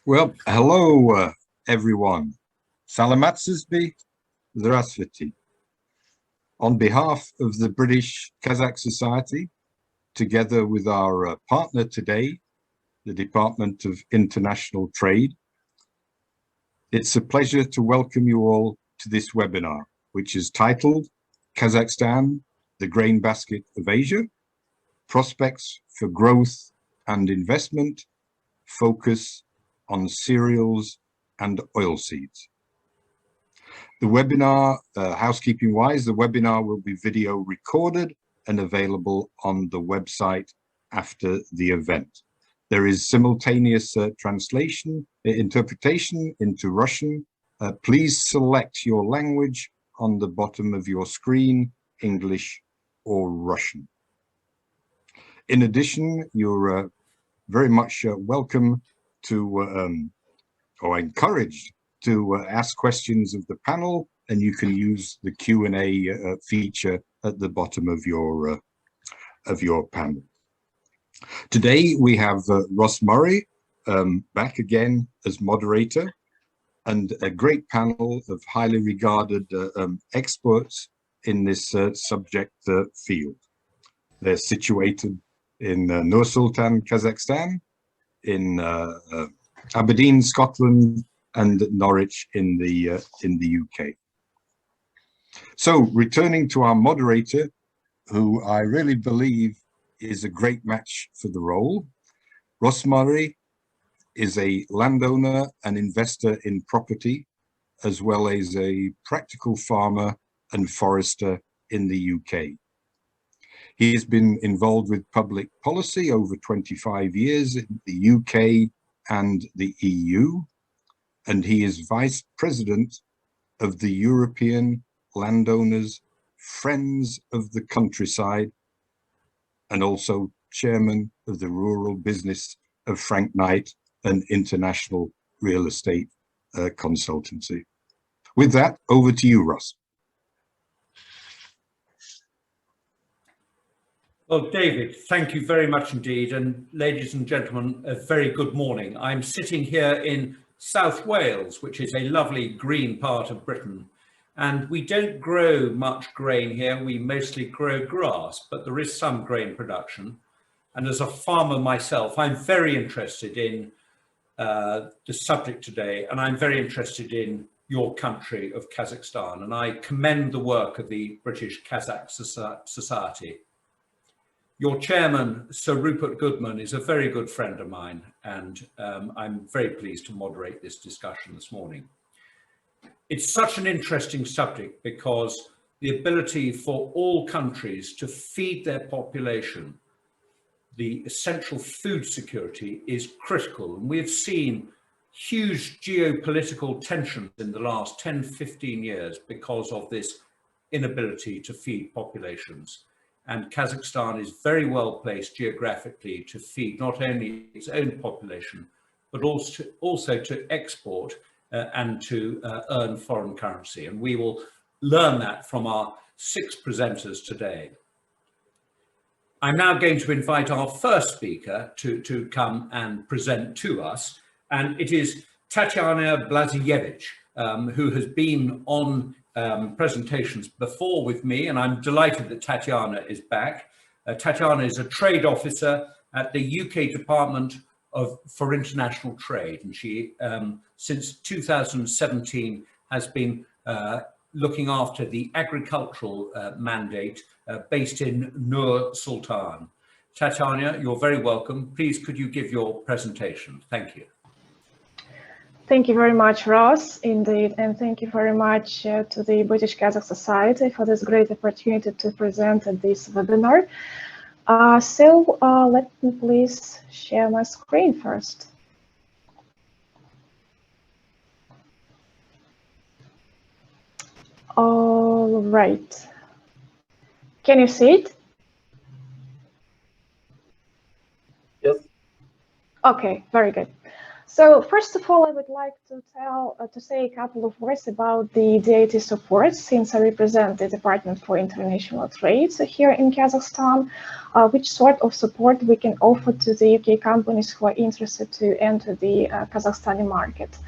Well, hello, everyone. Salamat-sizby, Здравствуйте. On behalf of the British-Kazakh Society, together with our partner today, the Department of International Trade, it's a pleasure to welcome you all to this webinar, which is titled Kazakhstan, the Grain Basket of Asia, Prospects for Growth and Investment, Focus on Cereals and Oilseeds. The webinar, housekeeping-wise, the webinar will be video recorded and available on the website after the event. There is simultaneous interpretation into Russian. Please select your language on the bottom of your screen, English or Russian. In addition, you're very much welcome to, or encouraged to ask questions of the panel, and you can use the Q&A feature at the bottom of your panel. Today we have Ross Murray back again as moderator, and a great panel of highly regarded experts in this subject field. They're situated in Nur-Sultan, Kazakhstan, in Aberdeen, Scotland, and Norwich in the UK. So, returning to our moderator, who I really believe is a great match for the role, Ross Murray is a landowner and investor in property, as well as a practical farmer and forester in the UK. He has been involved with public policy over 25 years in the UK and the EU, and he is Vice President of the European Landowners Friends of the Countryside, and also Chairman of the Rural Business of Frank Knight, an international real estate consultancy. With that, over to you, Ross. Well, David, thank you very much indeed. And ladies and gentlemen, a very good morning. I'm sitting here in South Wales, which is a lovely green part of Britain. And we don't grow much grain here. We mostly grow grass, but there is some grain production. And as a farmer myself, I'm very interested in the subject today. And I'm very interested in your country of Kazakhstan. And I commend the work of the British-Kazakh Society. Your chairman, Sir Rupert Goodman, is a very good friend of mine, and I'm very pleased to moderate this discussion this morning. It's such an interesting subject because the ability for all countries to feed their population, the essential food security, is critical. And we have seen huge geopolitical tensions in the last 10, 15 years because of this inability to feed populations. And Kazakhstan is very well placed geographically to feed not only its own population, but also to export and to earn foreign currency. And we will learn that from our 6 presenters today. I'm now going to invite our first speaker to come and present to us. And it is Tatyana Blazhiyevich, who has been on presentations before with me, and I'm delighted that Tatyana is back. Tatyana is a trade officer at the UK Department for International Trade, and she, since 2017, has been looking after the agricultural mandate based in Nur-Sultan. Tatyana, you're very welcome. Please, could you give your presentation? Thank you. Thank you very much, Ross, indeed, and thank you very much to the British-Kazakh Society for this great opportunity to present at this webinar. Let me please share my screen first. All right. Can you see it? Yes. Okay, very good. So first of all, I would like to say a couple of words about the DIT support, since I represent the Department for International Trade here in Kazakhstan, which sort of support we can offer to the UK companies who are interested to enter the Kazakhstani market.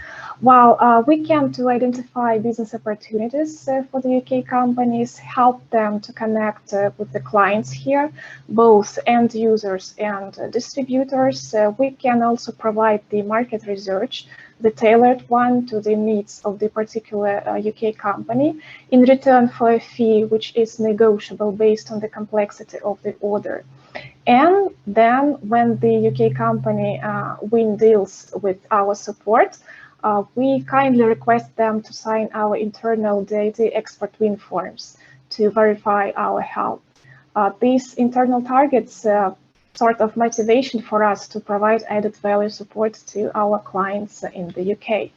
While we can to identify business opportunities for the UK companies, help them to connect with the clients here, both end users and distributors. We can also provide the market research, the tailored one to the needs of the particular UK company, in return for a fee which is negotiable based on the complexity of the order. And then when the UK company win deals with our support, we kindly request them to sign our internal DIT expert win forms to verify our help. These internal targets sort of motivation for us to provide added value support to our clients in the UK.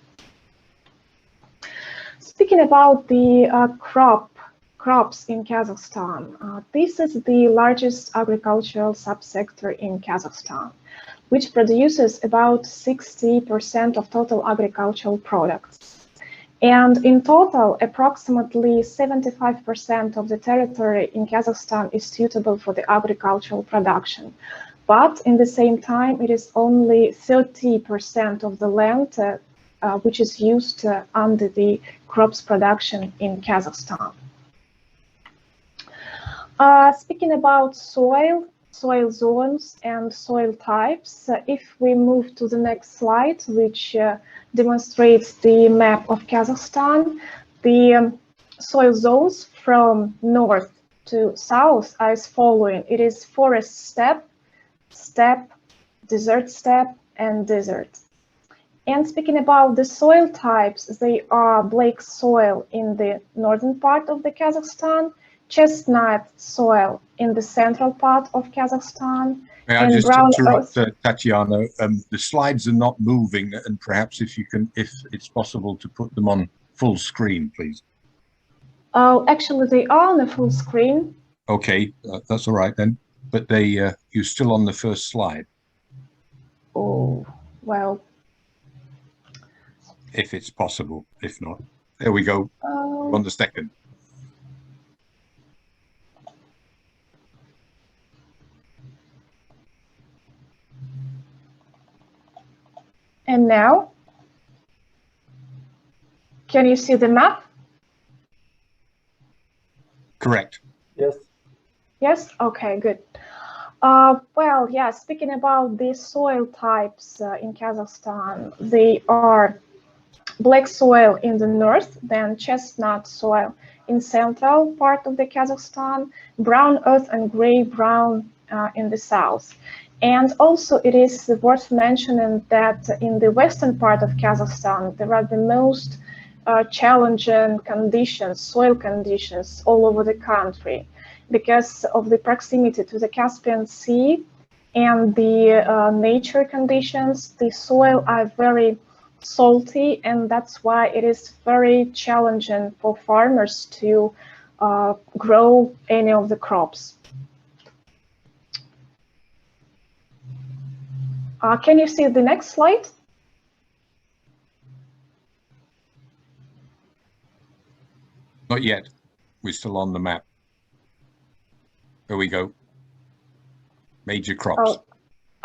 Speaking about the crops in Kazakhstan, this is the largest agricultural subsector in Kazakhstan, which produces about 60% of total agricultural products. And in total, approximately 75% of the territory in Kazakhstan is suitable for the agricultural production. But in the same time, it is only 30% of the land which is used under the crops production in Kazakhstan. Speaking about soil zones and soil types, if we move to the next slide, which demonstrates the map of Kazakhstan, the soil zones from north to south are as following. It is forest steppe, desert steppe, and desert. And speaking about the soil types, they are black soil in the northern part of the Kazakhstan, chestnut soil in the central part of Kazakhstan. May I just interrupt, Tatyana? The slides are not moving, and perhaps if it's possible to put them on full screen, please. Oh, actually, they are on the full screen. Okay, that's all right then. But you're still on the first slide. Oh, well. If it's possible, if not, there we go. On the second. And now, can you see the map? Correct. Yes. Yes? Okay, good. Well, yeah, speaking about the soil types in Kazakhstan, they are black soil in the north, then chestnut soil in central part of the Kazakhstan, brown earth and gray-brown in the south. And also it is worth mentioning that in the western part of Kazakhstan, there are the most challenging conditions, soil conditions all over the country because of the proximity to the Caspian Sea and the nature conditions. The soil are very salty, and that's why it is very challenging for farmers to grow any of the crops. Can you see the next slide? Not yet. We're still on the map. There we go. Major crops. Oh,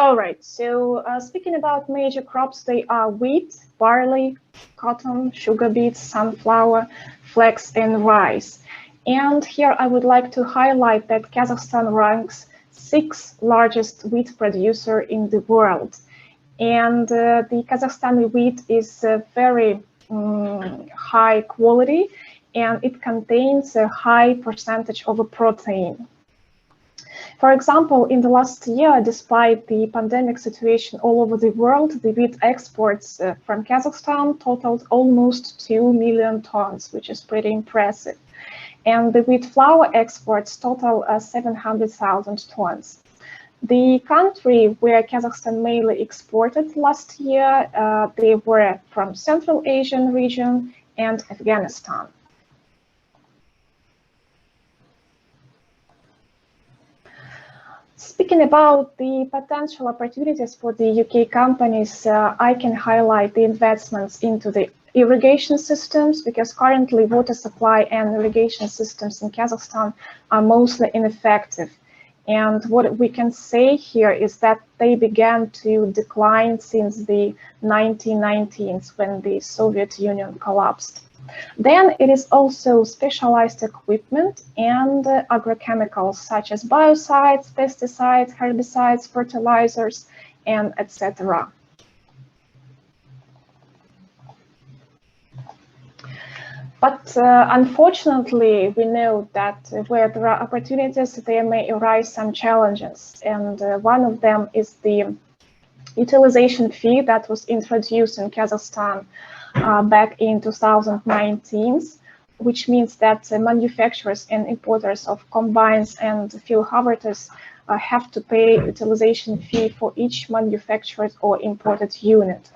all right. So speaking about major crops, they are wheat, barley, cotton, sugar beets, sunflower, flax, and rice. And here I would like to highlight that Kazakhstan ranks 6th largest wheat producer in the world. And the Kazakhstani wheat is very high quality, and it contains a high percentage of a protein. For example, in the last year, despite the pandemic situation all over the world, the wheat exports from Kazakhstan totaled almost 2 million tons, which is pretty impressive. And the wheat flour exports total 700,000 tons. The country where Kazakhstan mainly exported last year, they were from Central Asian region and Afghanistan. Speaking about the potential opportunities for the UK companies, I can highlight the investments into the irrigation systems, because currently water supply and irrigation systems in Kazakhstan are mostly ineffective. And what we can say here is that they began to decline since the 1990s, when the Soviet Union collapsed. Then it is also specialized equipment and agrochemicals such as biocides, pesticides, herbicides, fertilizers, and etc. But unfortunately, we know that where there are opportunities, there may arise some challenges. And one of them is the utilization fee that was introduced in Kazakhstan back in 2019, which means that manufacturers and importers of combines and field harvesters have to pay utilization fee for each manufactured or imported unit.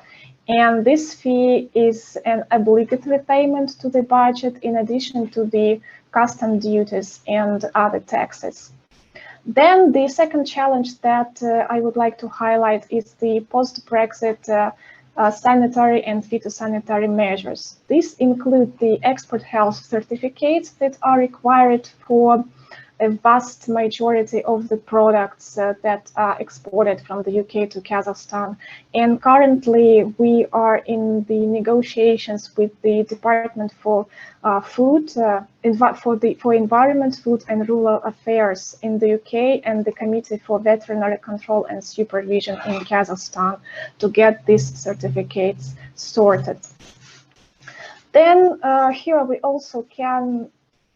And this fee is an obligatory payment to the budget in addition to the custom duties and other taxes. Then the second challenge that I would like to highlight is the post-Brexit sanitary and phytosanitary measures. These include the export health certificates that are required for a vast majority of the products that are exported from the UK to Kazakhstan. And currently we are in the negotiations with the Department for Food, for Environment, Food and Rural Affairs in the UK and the Committee for Veterinary Control and Supervision in Kazakhstan to get these certificates sorted. Then here we also can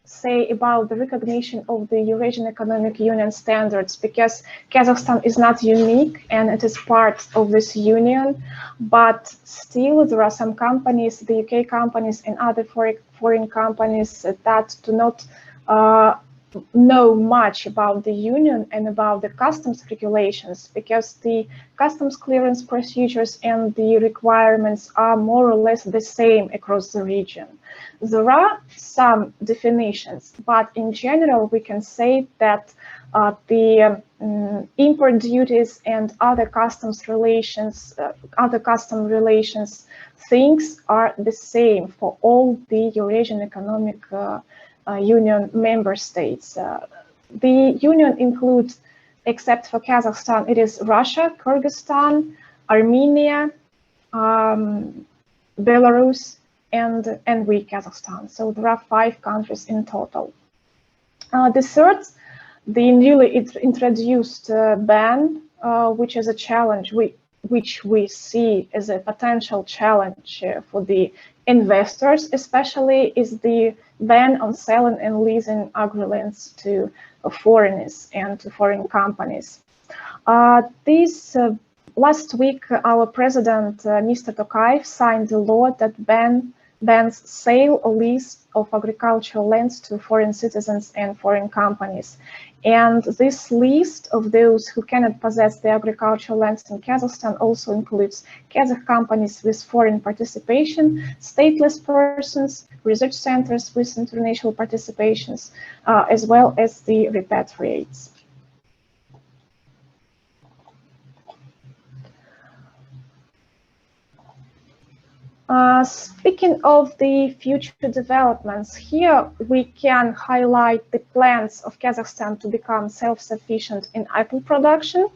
say about the recognition of the Eurasian Economic Union standards, because Kazakhstan is not unique and it is part of this union, but still there are some companies, the UK companies and other foreign companies that do not know much about the union and about the customs regulations, because the customs clearance procedures and the requirements are more or less the same across the region. There are some definitions, but in general we can say that the import duties and other customs relations, things are the same for all the Eurasian Economic Union member states. The union includes, except for Kazakhstan, it is Russia, Kyrgyzstan, Armenia, Belarus, and we, Kazakhstan. So there are 5 countries in total. The third, the newly introduced ban, which is a challenge, which we see as a potential challenge for the investors, especially, is the ban on selling and leasing agri-lands to foreigners and to foreign companies. Last week, our president, Mr. Tokayev, signed a law that bans sale or lease of agricultural lands to foreign citizens and foreign companies. And this list of those who cannot possess the agricultural lands in Kazakhstan also includes Kazakh companies with foreign participation, stateless persons, research centers with international participations, as well as the repatriates. Speaking of the future developments, here we can highlight the plans of Kazakhstan to become self-sufficient in apple production.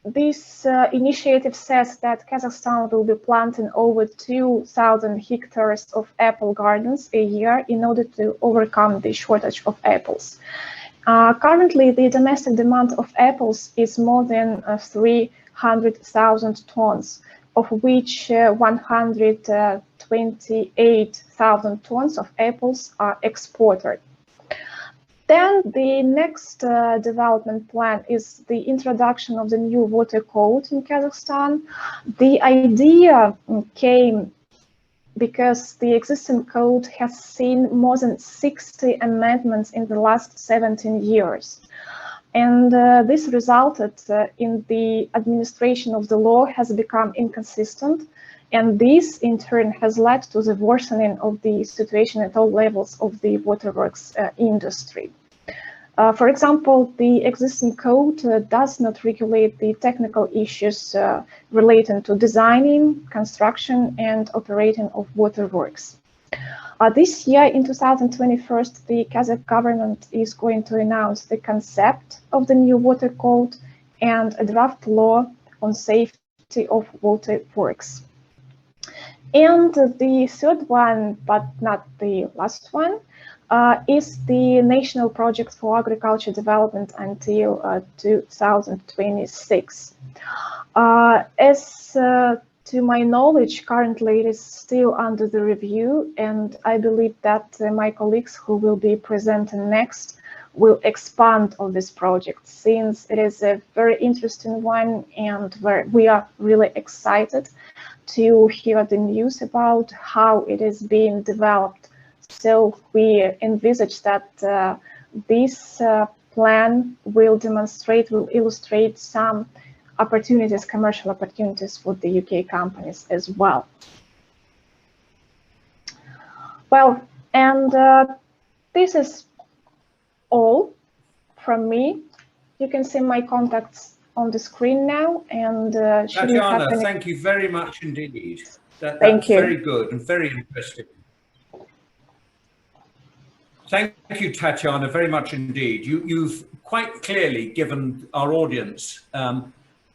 This initiative says that Kazakhstan will be planting over 2,000 hectares of apple gardens a year in order to overcome the shortage of apples. Currently, the domestic demand of apples is more than 300,000 tons, of which 128,000 tons of apples are exported. Then the next development plan is the introduction of the new water code in Kazakhstan. The idea came because the existing code has seen more than 60 amendments in the last 17 years. And this resulted in the administration of the law has become inconsistent, and this in turn has led to the worsening of the situation at all levels of the waterworks industry. For example, the existing code does not regulate the technical issues relating to designing, construction, and operating of waterworks. This year, in 2021, the Kazakh government is going to announce the concept of the new water code and a draft law on safety of waterworks. And the third one, but not the last one, is the National Project for Agriculture Development until 2026. To my knowledge, currently it is still under the review, and I believe that my colleagues who will be presenting next will expand on this project, since it is a very interesting one, and we are really excited to hear the news about how it is being developed. So we envisage that this plan will illustrate some opportunities, commercial opportunities for the UK companies as well. Well, and this is all from me. You can see my contacts on the screen now. And Tatyana, thank you very much indeed. Thank you. Very good and very interesting. Thank you, Tatyana, very much indeed. You've quite clearly given our audience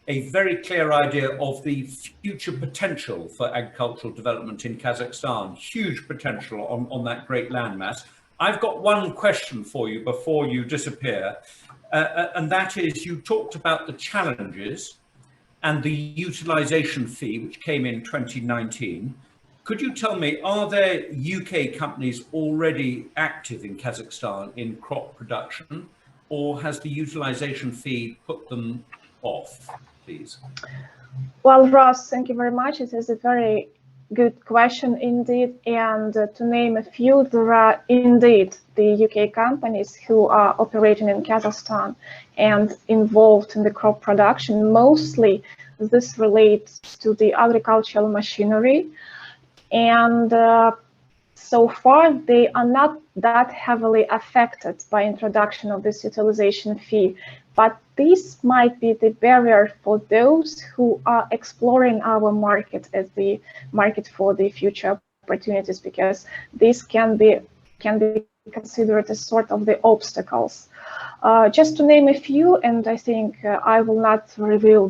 a very clear idea of the future potential for agricultural development in Kazakhstan. Huge potential on that great landmass. I've got one question for you before you disappear, and that is, you talked about the challenges and the utilization fee, which came in 2019. Could you tell me, are there UK companies already active in Kazakhstan in crop production, or has the utilization fee put them off, please? Well, Ross, thank you very much. It is a very good question indeed. And to name a few, there are indeed the UK companies who are operating in Kazakhstan and involved in the crop production. Mostly this relates to the agricultural machinery. And so far, they are not that heavily affected by introduction of this utilization fee. But this might be the barrier for those who are exploring our market as the market for the future opportunities, because this can be considered as sort of the obstacles. Just to name a few, and I think I will not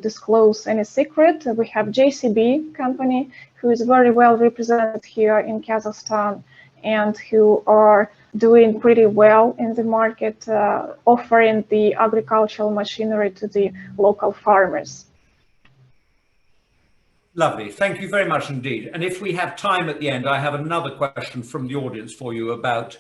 disclose any secret, we have JCB company, who is very well represented here in Kazakhstan and who are doing pretty well in the market, offering the agricultural machinery to the local farmers. Lovely, thank you very much indeed. And if we have time at the end, I have another question from the audience for you about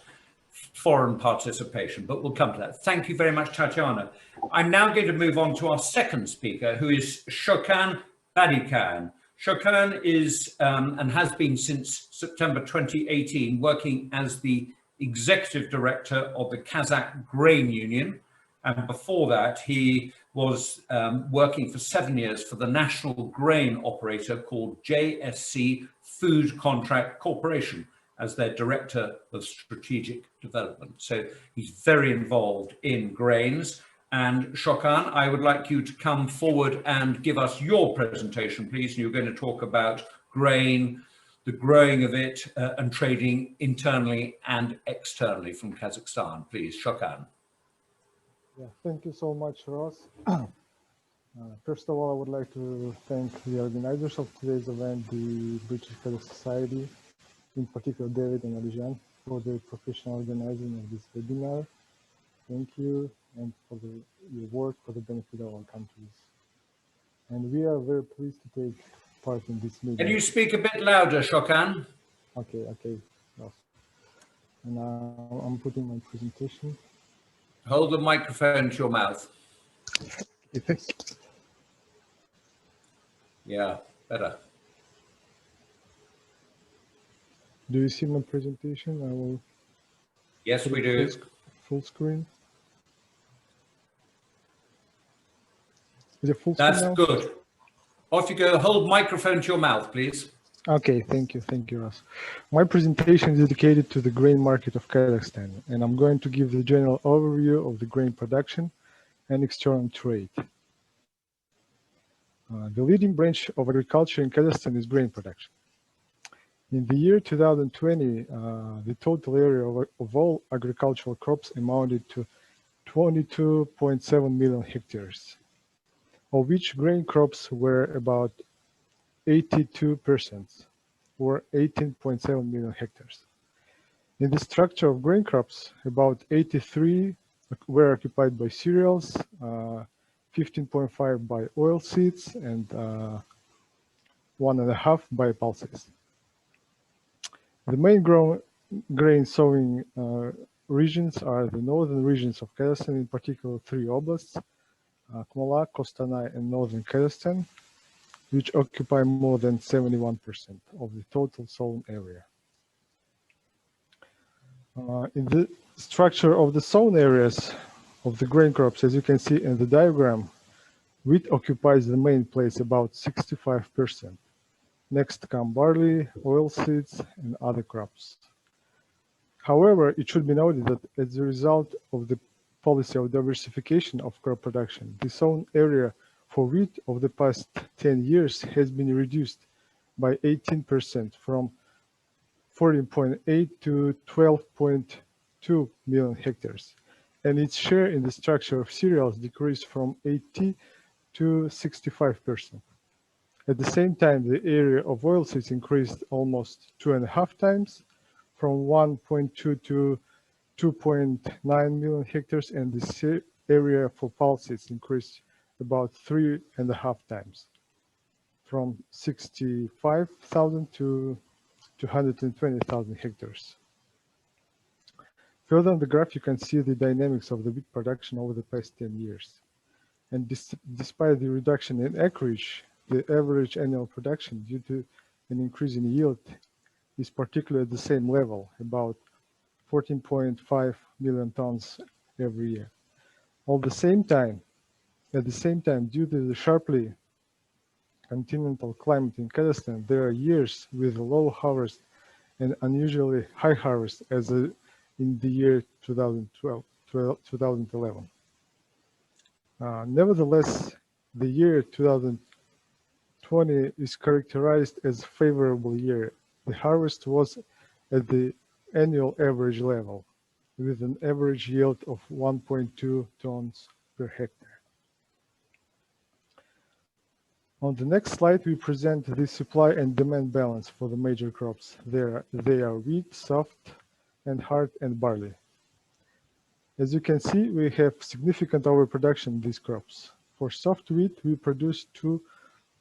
foreign participation, but we'll come to that. Thank you very much, Tatyana. I'm now going to move on to our second speaker, who is Shokan Badykhan. Shokan is and has been since September 2018 working as the Executive Director of the Kazakh Grain Union, and before that he was working for 7 years for the national grain operator called JSC Food Contract Corporation as their Director of Strategic Development. So he's very involved in grains. And Shokan, I would like you to come forward and give us your presentation, please. You're going to talk about grain, the growing of it, and trading internally and externally from Kazakhstan. Please, Shokan. Yeah, thank you so much, Ross. First of all, I would like to thank the organizers of today's event, the British-Kazakh Society, in particular David and Alijan, for the professional organizing of this webinar. Thank you, and for your work for the benefit of our countries. And we are very pleased to take part in this meeting. Can you speak a bit louder, Shokan? Okay. Yes. And now I'm putting my presentation. Hold the microphone to your mouth. Yeah, better. Do you see my presentation? I will. Yes, we do. Full screen. Is it full That's screen now? good. Off you go. Hold microphone to your mouth, please. Okay, thank you, Ross. My presentation is dedicated to the grain market of Kazakhstan, and I'm going to give the general overview of the grain production and external trade. The leading branch of agriculture in Kazakhstan is grain production. In the year 2020, the total area of all agricultural crops amounted to 22.7 million hectares, of which grain crops were about 82%, or 18.7 million hectares. In the structure of grain crops, about 83 were occupied by cereals, 15.5 by oilseeds, and 1.5 by pulses. The main grain sowing regions are the northern regions of Kazakhstan, in particular 3 oblasts, Akmola, Kostanay, and northern Kazakhstan, which occupy more than 71% of the total sown area. In the structure of the sown areas of the grain crops, as you can see in the diagram, wheat occupies the main place, about 65%. Next come barley, oilseeds, and other crops. However, it should be noted that as a result of the policy of diversification of crop production, the sown area for wheat of the past 10 years has been reduced by 18%, from 14.8 to 12.2 million hectares, and its share in the structure of cereals decreased from 80 to 65%. At the same time, the area of oilseeds increased almost 2.5 times, from 1.2 to 2.9 million hectares, and the area for pulses increased about 3.5 times, from 65,000 to 220,000 hectares. Further on the graph, you can see the dynamics of the wheat production over the past 10 years. And despite the reduction in acreage, the average annual production due to an increase in yield is particularly at the same level, about 14.5 million tons every year. At the same time, due to the sharply continental climate in Kazakhstan, there are years with low harvest and unusually high harvest, as in the year 2011. Nevertheless, the year 2020 is characterized as a favorable year. The harvest was at the annual average level, with an average yield of 1.2 tons per hectare. On the next slide, we present the supply and demand balance for the major crops. They are wheat, soft, and hard, and barley. As you can see, we have significant overproduction in these crops. For soft wheat, we produce 2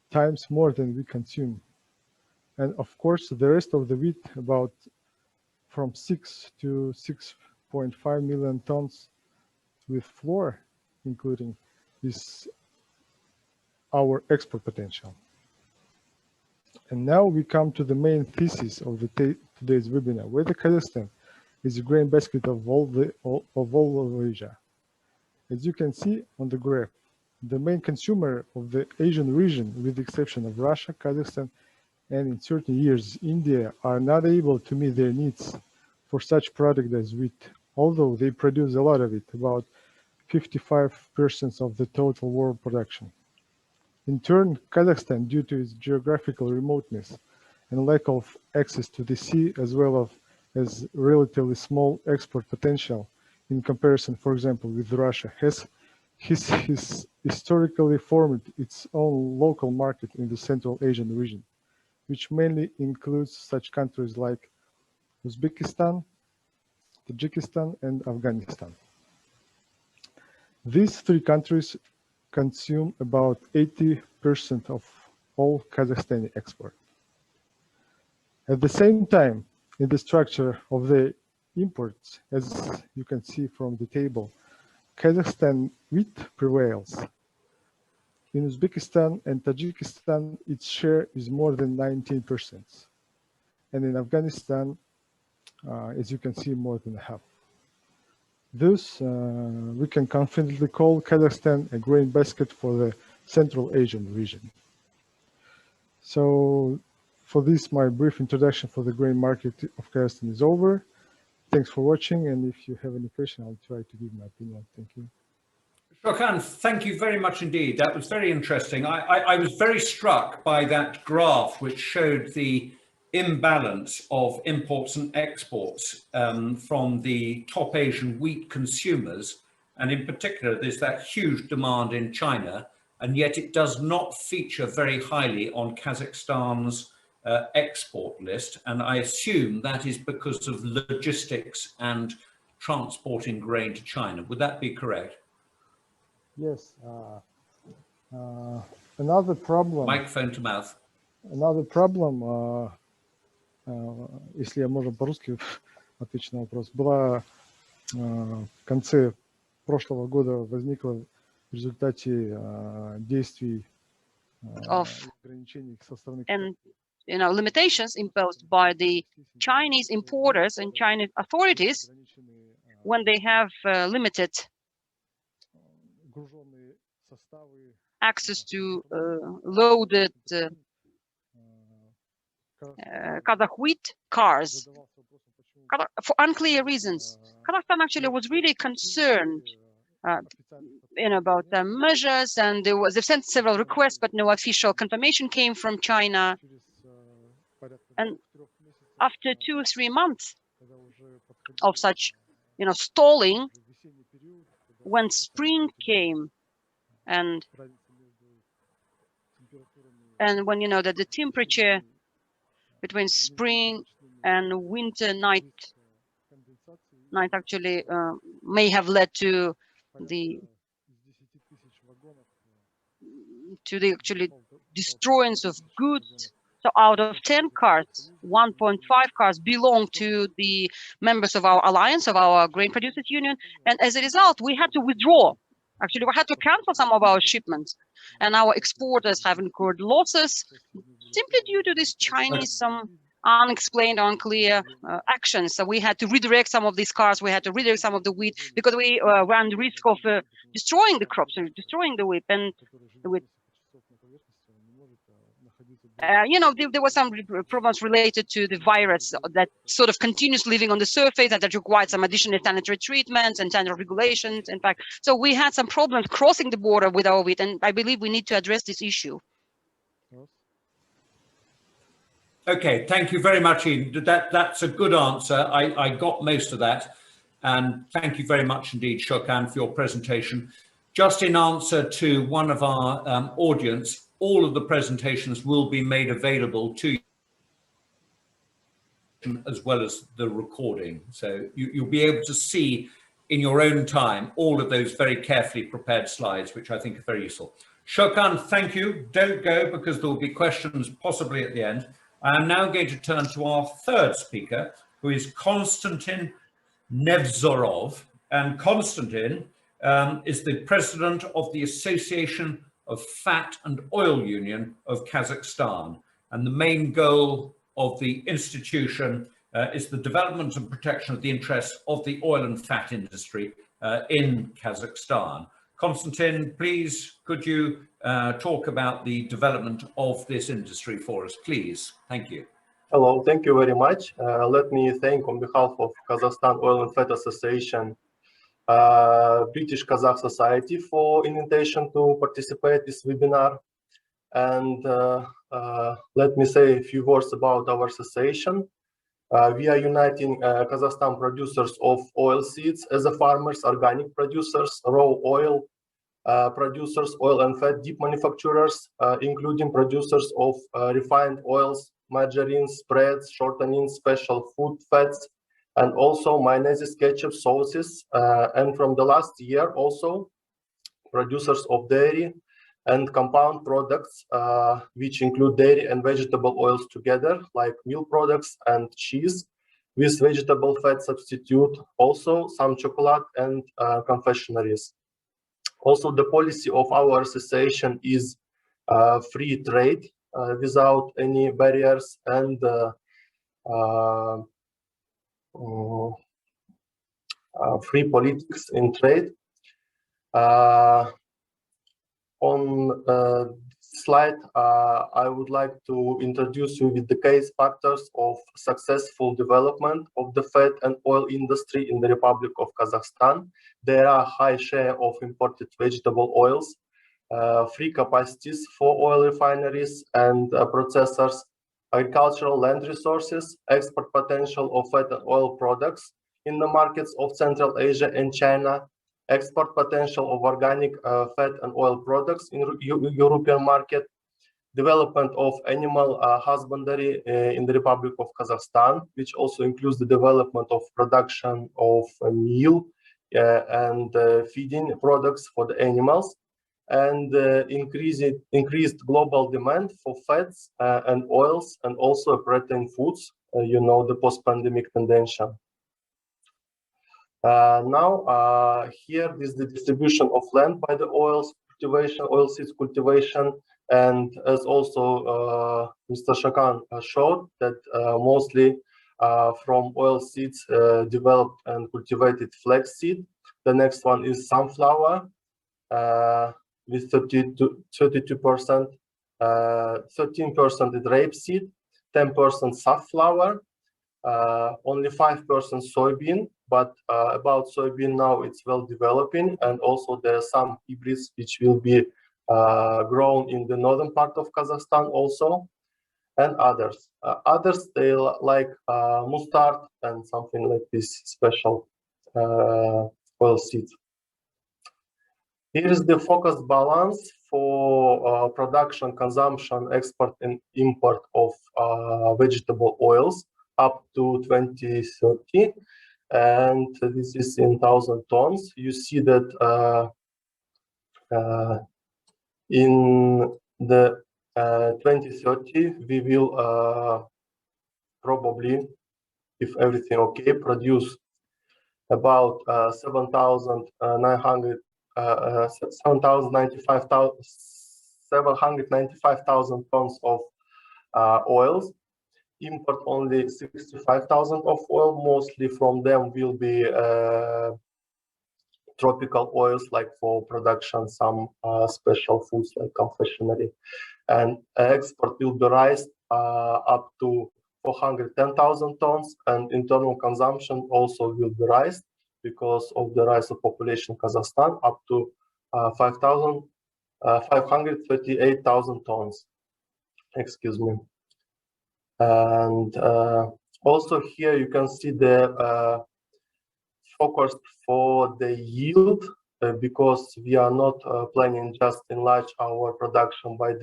times more than we consume. And of course, the rest of the wheat, about from 6 to 6.5 million tons with flour, including, is our export potential. And now we come to the main thesis of today's webinar, whether Kazakhstan is a grain basket of all of Asia. As you can see on the graph, the main consumer of the Asian region, with the exception of Russia, Kazakhstan, and in certain years India, are not able to meet their needs for such product as wheat, although they produce a lot of it, about 55% of the total world production. In turn, Kazakhstan, due to its geographical remoteness and lack of access to the sea, as well as relatively small export potential in comparison, for example, with Russia, has historically formed its own local market in the Central Asian region, which mainly includes such countries like Uzbekistan, Tajikistan, and Afghanistan. These 3 countries consume about 80% of all Kazakhstani export. At the same time, in the structure of the imports, as you can see from the table, Kazakhstan wheat prevails. In Uzbekistan and Tajikistan, its share is more than 19%. And in Afghanistan, as you can see, more than half. Thus, we can confidently call Kazakhstan a grain basket for the Central Asian region. So for this, my brief introduction for the grain market of Kazakhstan is over. Thanks for watching, and if you have any question, I'll try to give my opinion. Thank you. Shokan, thank you very much indeed. That was very interesting. I was very struck by that graph which showed the imbalance of imports and exports from the top Asian wheat consumers. And in particular, there's that huge demand in China, and yet it does not feature very highly on Kazakhstan's export list. And I assume that is because of logistics and transporting grain to China. Would that be correct? Yes. Another problem. Microphone to mouth. Another problem, если я можно по-русски отвечу на вопрос, была в конце прошлого года возникла в результате действий ограничений составных. And limitations imposed by the Chinese importers and Chinese authorities when they have limited access to loaded Kazakh wheat cars for unclear reasons. Kazakhstan actually was really concerned about the measures, and they've sent several requests, but no official confirmation came from China. And after 2 or 3 months of such, stalling, when spring came, and when that the temperature between spring and winter night actually may have led to the actually destroyance of goods. So out of 10 cars, 1.5 cars belong to the members of our alliance, of our grain producers union, and as a result, we had to withdraw. Actually, we had to cancel some of our shipments, and our exporters have incurred losses simply due to this Chinese some unexplained, unclear actions. So we had to redirect some of these cars, we had to redirect some of the wheat, because we ran the risk of destroying the crops, or destroying the wheat. And there were some problems related to the virus that sort of continues living on the surface, and that required some additional sanitary treatments and sanitary regulations, in fact. So we had some problems crossing the border with our wheat, and I believe we need to address this issue. Okay, thank you very much, Ian. That's a good answer. I got most of that. And thank you very much indeed, Shokan, for your presentation. Just in answer to one of our audience, all of the presentations will be made available to you as well as the recording. So you'll be able to see in your own time all of those very carefully prepared slides, which I think are very useful. Shokan, thank you. Don't go, because there will be questions possibly at the end. I am now going to turn to our third speaker, who is Konstantin Nevzorov. And Konstantin is the president of the Association of Fat and Oil Union of Kazakhstan. And the main goal of the institution is the development and protection of the interests of the oil and fat industry in Kazakhstan. Konstantin, please, could you talk about the development of this industry for us, please? Thank you. Hello, thank you very much. Let me thank on behalf of Kazakhstan Oil and Fat Association, British-Kazakh Society for invitation to participate in this webinar. And let me say a few words about our association. We are uniting Kazakhstan producers of oil seeds as a farmers, organic producers, raw oil producers, oil and fat dip manufacturers, including producers of refined oils, margarines, spreads, shortenings, special food fats, and also mayonnaise, ketchup, sauces. And from the last year also, producers of dairy and compound products, which include dairy and vegetable oils together, like milk products and cheese, with vegetable fat substitute, also some chocolate and confectionaries. Also, the policy of our association is free trade without any barriers, and free politics in trade. On slide, I would like to introduce you with the case factors of successful development of the fat and oil industry in the Republic of Kazakhstan. There are high share of imported vegetable oils, free capacities for oil refineries and processors, agricultural land resources, export potential of fat and oil products in the markets of Central Asia and China, export potential of organic fat and oil products in European market, development of animal husbandry in the Republic of Kazakhstan, which also includes the development of production of meal and feeding products for the animals, and increased global demand for fats and oils, and also protein foods, you know, the post-pandemic tendency. Now, here is the distribution of land by the oils cultivation, oilseeds cultivation, and as also Mr. Shokan showed, that mostly from oilseeds developed and cultivated flaxseed. The next one is sunflower with 32%, 13% is rapeseed, 10% safflower, only 5% soybean, but about soybean now it's well developing, and also there are some hybrids which will be grown in the northern part of Kazakhstan also, and others. Others, they like mustard and something like this special oil seeds. Here is the focused balance for production, consumption, export, and import of vegetable oils up to 2030, and this is in 1,000 tons. You see that in the 2030 we will probably, if everything okay, produce about 795,000 tons of oils. Import only 65,000 of oil. Mostly from them will be tropical oils, like for production some special foods like confectionery. And export will be raised up to 410,000 tons, and internal consumption also will be raised because of the rise of population in Kazakhstan, up to 538,000 tons. Excuse me. And also here you can see the focus for the yield, because we are not planning just enlarge our production by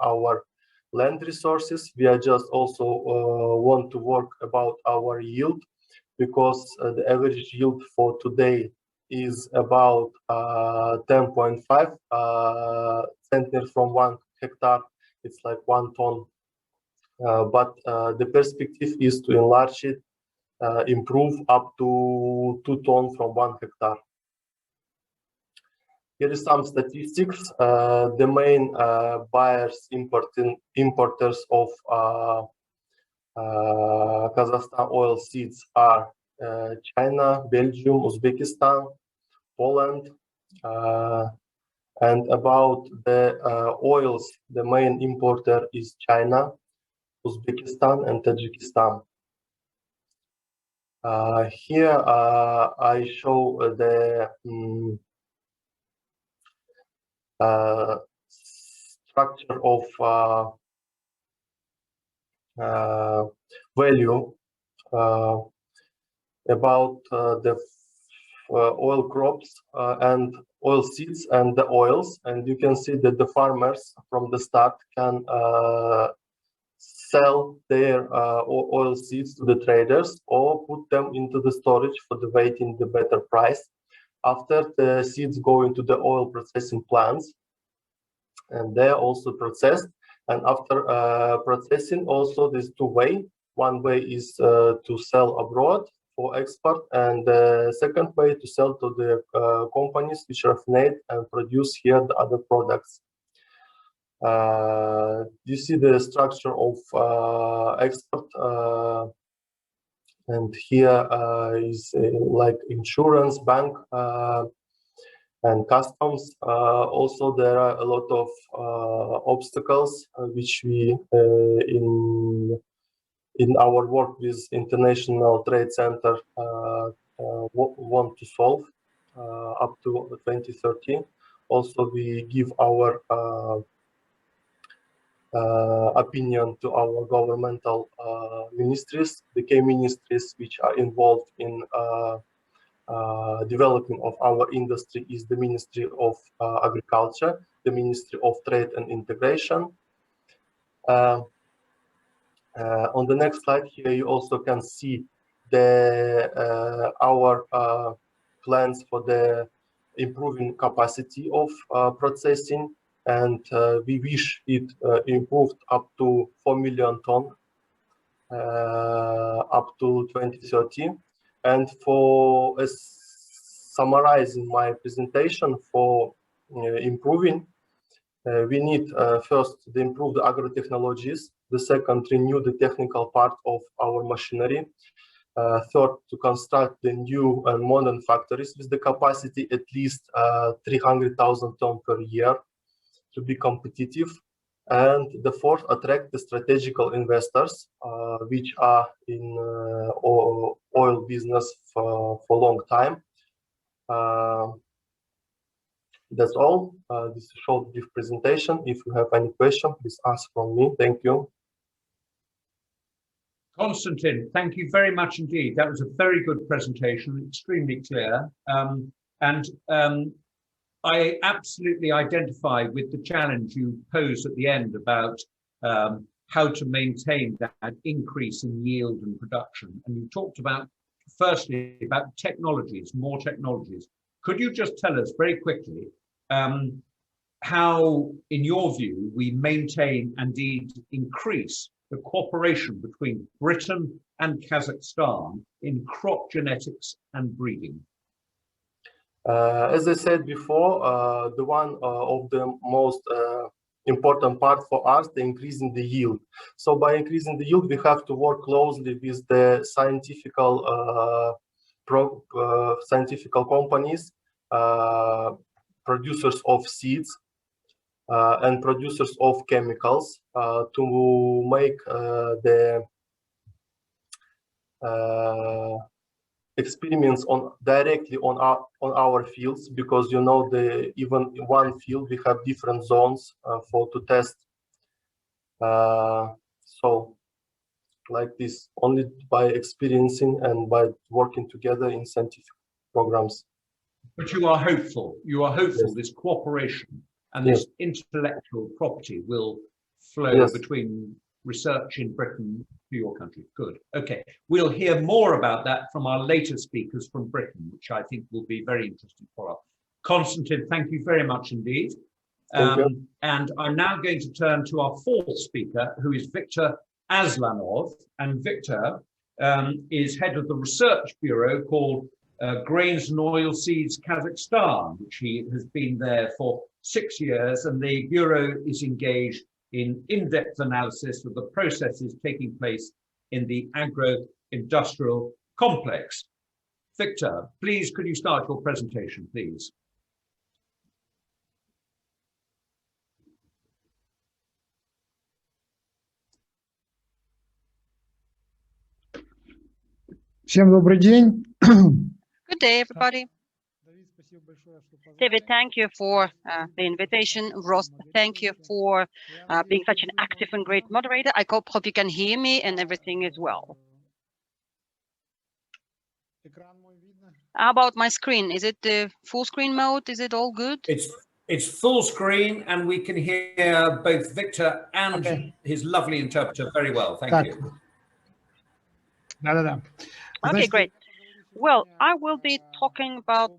our land resources. We are just also want to work about our yield, because the average yield for today is about 10.5 centimeters from 1 hectare. It's like 1 ton. But the perspective is to enlarge it, improve up to 2 tons from 1 hectare. Here is some statistics. The main buyers, importers of Kazakhstan oil seeds are China, Belgium, Uzbekistan, Poland, and about the oils, the main importer is China, Uzbekistan, and Tajikistan. Here I show the structure of value about the oil crops and oil seeds and the oils, and you can see that the farmers from the start can sell their oil seeds to the traders or put them into the storage for the waiting the better price. After the seeds go into the oil processing plants, and they're also processed. And after processing, also there's two ways. One way is to sell abroad for export, and the second way to sell to the companies which raffinate and produce here the other products. You see the structure of export, and here is like insurance, bank, and customs. Also, there are a lot of obstacles which we in our work with International Trade Center want to solve up to 2030. Also, we give our opinion to our governmental ministries, the key ministries which are involved in development of our industry is the Ministry of Agriculture, the Ministry of Trade and Integration. On the next slide here, you also can see the our plans for the improving capacity of processing, and we wish it improved up to 4 million ton up to 2030. And for summarizing my presentation, for improving, we need first to improve the agro-technologies, the second, renew the technical part of our machinery, third, to construct the new and modern factories with the capacity at least 300,000 tons per year to be competitive, and the fourth, attract the strategical investors which are in oil business for a long time. That's all. This is a short, brief presentation. If you have any question, please ask from me. Thank you. Konstantin, thank you very much indeed. That was a very good presentation, extremely clear. I absolutely identify with the challenge you posed at the end about how to maintain that increase in yield and production. And you talked about, firstly, about technologies, more technologies. Could you just tell us very quickly how, in your view, we maintain and indeed increase the cooperation between Britain and Kazakhstan in crop genetics and breeding? As I said before, the one of the most important part for us, the increasing the yield. So by increasing the yield, we have to work closely with the scientific companies, producers of seeds, and producers of chemicals to make the experiments directly on our fields, because you know, even in one field we have different zones to test. So like this, only by experiencing and by working together in scientific programs. But you are hopeful. You are hopeful. Yes. This cooperation and Yes. this intellectual property will flow Yes. between research in Britain to your country. Good. Okay. We'll hear more about that from our later speakers from Britain, which I think will be very interesting for us. Konstantin, thank you very much indeed. Thank you. And I'm now going to turn to our fourth speaker, who is Victor Aslanov. And Victor is head of the research bureau called Grains and Oilseeds Kazakhstan, which he has been there for 6 years, and the bureau is engaged in in-depth analysis of the processes taking place in the agro-industrial complex. Victor, please, could you start your presentation, please? Всем добрый день. Good day, everybody. David, thank you for the invitation. Ross, thank you for being such an active and great moderator. I hope you can hear me and everything is well. How about my screen? Is it the full screen mode? Is it all good? It's full screen, and we can hear both Victor and his lovely interpreter very well. Thank you. Да-да-да. Okay, great. Well, I will be talking about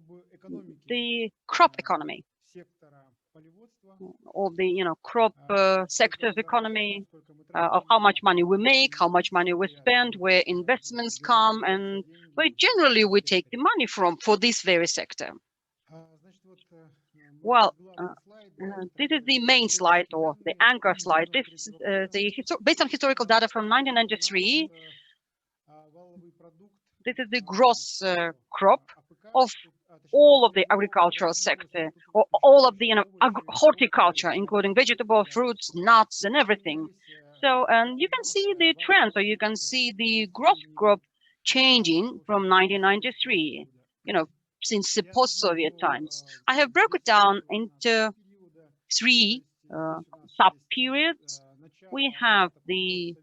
the crop economy, or the crop sector's economy, of how much money we make, how much money we spend, where investments come, and where generally we take the money from for this very sector. Well, this is the main slide, or the anchor slide. This is based on historical data from 1993. This is the gross crop of all of the agricultural sector, or all of the horticulture, including vegetables, fruits, nuts, and everything. So, and you can see the trends, or you can see the gross crop changing from 1993, since the post-Soviet times. I have broken it down into three sub-periods. We have the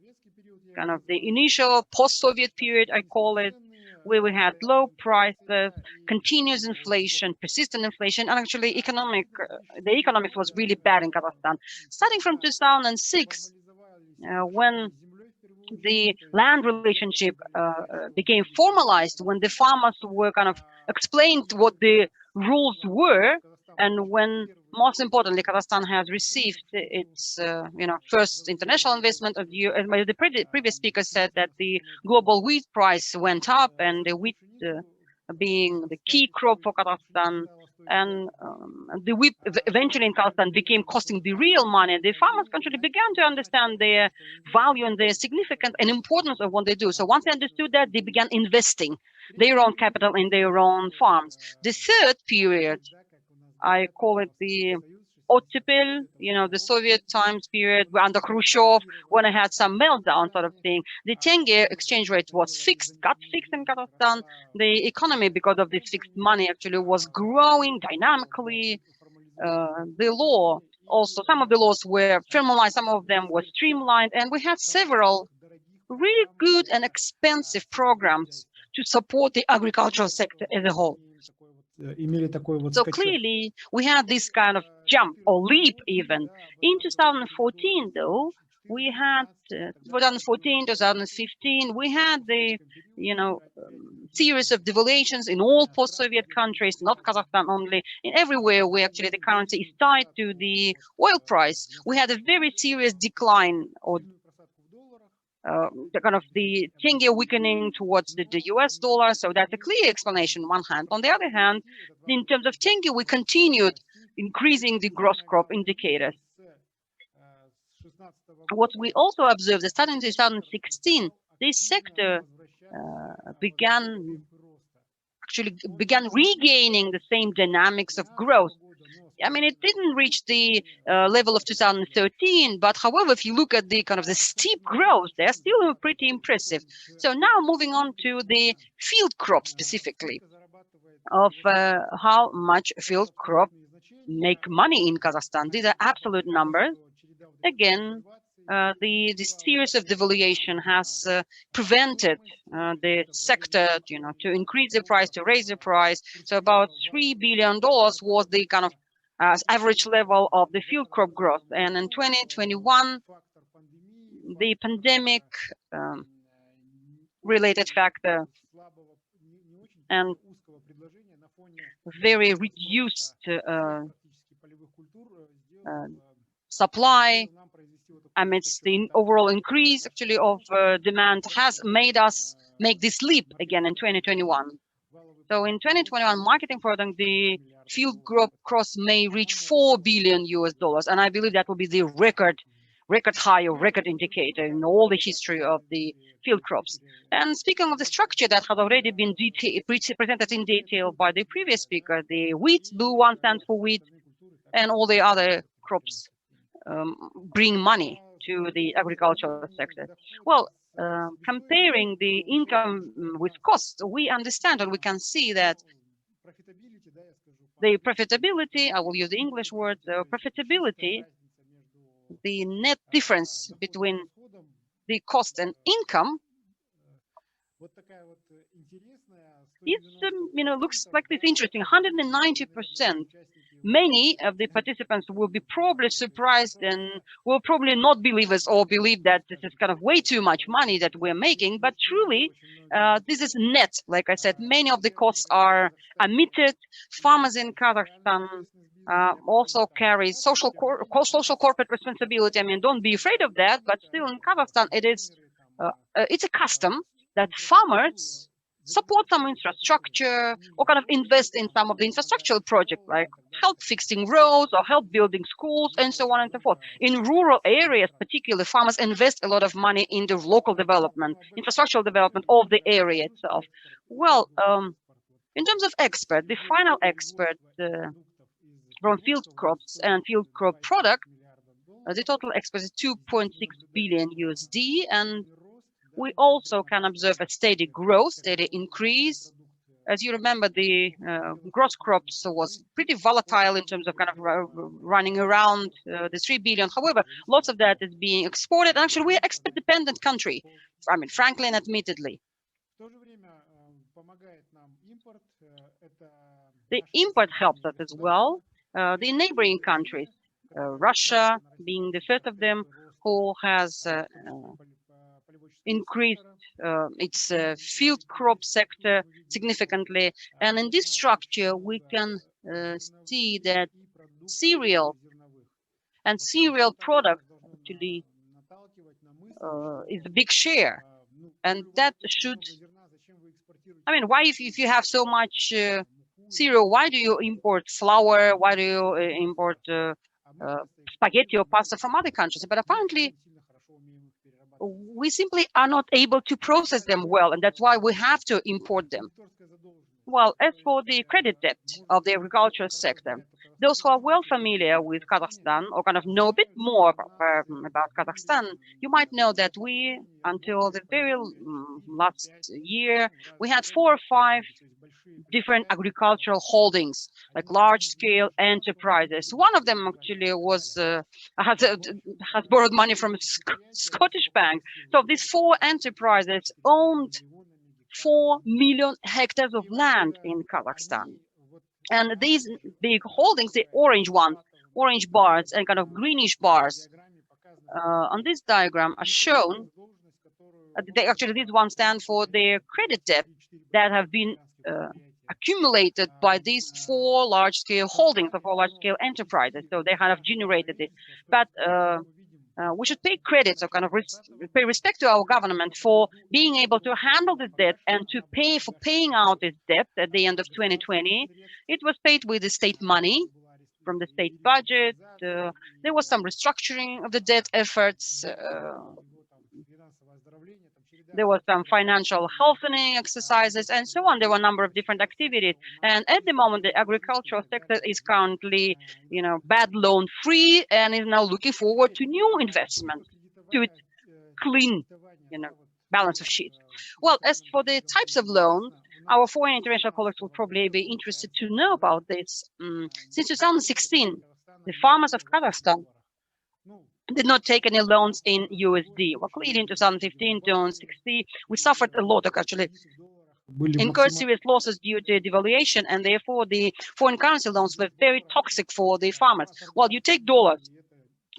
kind of the initial post-Soviet period, I call it, where we had low prices, continuous inflation, persistent inflation, and actually the economics was really bad in Kazakhstan. Starting from 2006, when the land relationship became formalized, when the farmers were kind of explained what the rules were, and when, most importantly, Kazakhstan has received its first international investment of the, as the previous speaker said, that the global wheat price went up, and the wheat being the key crop for Kazakhstan, and the wheat eventually in Kazakhstan became costing the real money. The farmers actually began to understand their value and their significance and importance of what they do. So once they understood that, they began investing their own capital in their own farms. The third period, I call it the ottepel, the Soviet times period under Khrushchev, when I had some meltdown sort of thing. The tenge exchange rate was got fixed in Kazakhstan. The economy, because of this fixed money, actually was growing dynamically. The law, also, some of the laws were formalized, some of them were streamlined, and we had several really good and expensive programs to support the agricultural sector as a whole. So clearly, we had this kind of jump or leap even. In 2014, though, we had 2014, 2015, we had the series of devaluations in all post-Soviet countries, not Kazakhstan only. In everywhere, where actually the currency is tied to the oil price, we had a very serious decline, or the kind of the tenge weakening towards the US dollar. So that's a clear explanation on one hand. On the other hand, in terms of tenge, we continued increasing the gross crop indicators. What we also observed is starting in 2016, this sector began regaining the same dynamics of growth. I mean, it didn't reach the level of 2013, but however, if you look at the kind of the steep growth, they're still pretty impressive. So now moving on to the field crop specifically, of how much field crop make money in Kazakhstan. These are absolute numbers. Again, the series of devaluation has prevented the sector, to increase the price, to raise the price. So about $3 billion was the kind of average level of the field crop growth. And in 2021, the pandemic related factor and very reduced supply amidst the overall increase actually of demand has made us make this leap again in 2021. So in 2021, marketing product, the field crop cross may reach $4 billion US, and I believe that will be the record high or record indicator in all the history of the field crops. And speaking of the structure that has already been presented in detail by the previous speaker, the wheat, blue one stands for wheat, and all the other crops bring money to the agricultural sector. Well, comparing the income with cost, we understand and we can see that the profitability, I will use the English word, profitability, the net difference between the cost and income, it looks like this interesting, 190%. Many of the participants will be probably surprised and will probably not believe us or believe that this is kind of way too much money that we're making. But truly, this is net. Like I said, many of the costs are omitted. Farmers in Kazakhstan also carry social corporate responsibility. I mean, don't be afraid of that. But still, in Kazakhstan, it's a custom that farmers support some infrastructure or kind of invest in some of the infrastructural projects, like help fixing roads or help building schools and so on and so forth. In rural areas, particularly, farmers invest a lot of money in the local development, infrastructural development of the area itself. Well, In terms of expert, the final expert from field crops and field crop product, the total export is 2.6 billion USD, and we also can observe a steady growth, steady increase. As you remember, the gross crops was pretty volatile in terms of kind of running around the 3 billion. However, lots of that is being exported. Actually, we're export-dependent country. I mean, frankly and admittedly. The import helps us as well. The neighboring countries, Russia being the first of them, who has increased its field crop sector significantly. And in this structure, we can see that cereal and cereal products actually is a big share. And that should, I mean, why if you have so much cereal, why do you import flour? Why do you import spaghetti or pasta from other countries? But apparently, we simply are not able to process them well, and that's why we have to import them. Well, as for the credit debt of the agricultural sector, those who are well familiar with Kazakhstan or kind of know a bit more about Kazakhstan, you might know that we, until the very last year, we had 4 or 5 different agricultural holdings, like large-scale enterprises. One of them actually was has borrowed money from a Scottish bank. So these 4 enterprises owned 4 million hectares of land in Kazakhstan. And these big holdings, the orange ones, orange bars and kind of greenish bars, on this diagram are shown. Actually, these ones stand for the credit debt that have been accumulated by these 4 large-scale holdings of 4 large-scale enterprises. So they kind of generated it. But we should pay credit or kind of pay respect to our government for being able to handle this debt and to pay for paying out this debt at the end of 2020. It was paid with the state money from the state budget. There was some restructuring of the debt efforts. There was some financial healthening exercises and so on. There were a number of different activities. And at the moment, the agricultural sector is currently, bad loan free and is now looking forward to new investment, to its clean, balance of sheet. Well, as for the types of loans, our foreign international colleagues will probably be interested to know about this. Since 2016, the farmers of Kazakhstan did not take any loans in USD. Well, clearly in 2015, 2016, we suffered a lot, actually, incurred serious losses due to devaluation, and therefore the foreign currency loans were very toxic for the farmers. Well, you take dollars,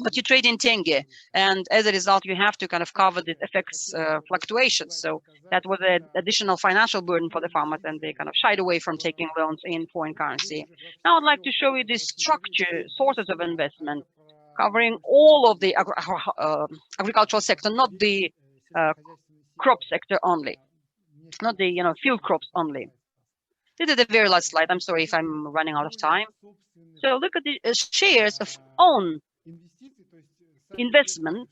but you trade in tenge, and as a result, you have to kind of cover the FX fluctuations. So that was an additional financial burden for the farmers, and they kind of shied away from taking loans in foreign currency. Now I'd like to show you the structure, sources of investment, covering all of the agricultural sector, not the crop sector only, not the field crops only. This is the very last slide. I'm sorry if I'm running out of time. So look at the shares of own investment,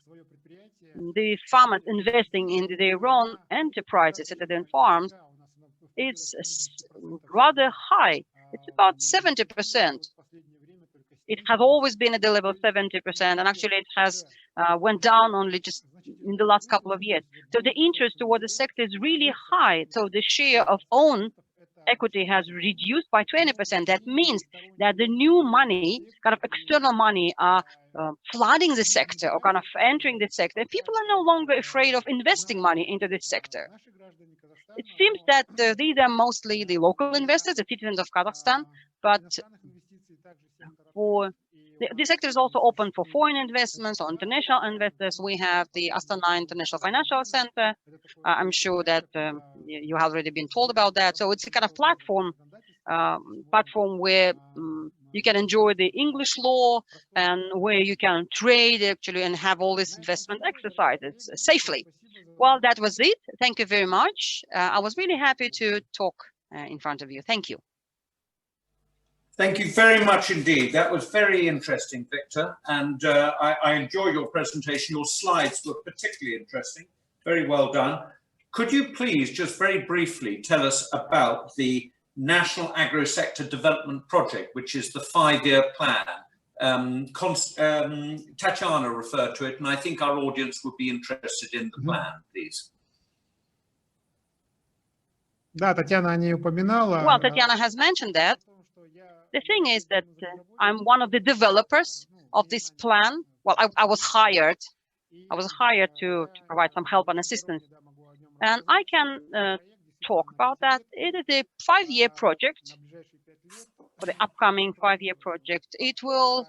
the farmers investing in their own enterprises at their own farms. It's rather high. It's about 70%. It has always been at the level of 70%, and actually it has went down only just in the last couple of years. So the interest toward the sector is really high. So the share of own equity has reduced by 20%. That means that the new money, kind of external money, are flooding the sector or kind of entering the sector. People are no longer afraid of investing money into this sector. It seems that these are mostly the local investors, the citizens of Kazakhstan, but for the sector is also open for foreign investments or international investors. We have the Astana International Financial Center. I'm sure that you have already been told about that. So it's a kind of platform where you can enjoy the English law and where you can trade actually and have all these investment exercises safely. Well, that was it. Thank you very much. I was really happy to talk in front of you. Thank you. Thank you very much indeed. That was very interesting, Victor, and I enjoyed your presentation. Your slides were particularly interesting. Very well done. Could you please just very briefly tell us about the National Agro-Sector Development Project, which is the 5-year plan. Tatyana referred to it, and I think our audience would be interested in the plan, please. Да, Татьяна о ней упоминала. Well, Tatyana has mentioned that. The thing is that I'm one of the developers of this plan. Well, I was hired. I was hired to provide some help and assistance. And I can talk about that. It is a 5-year project, for the upcoming 5-year project. It will,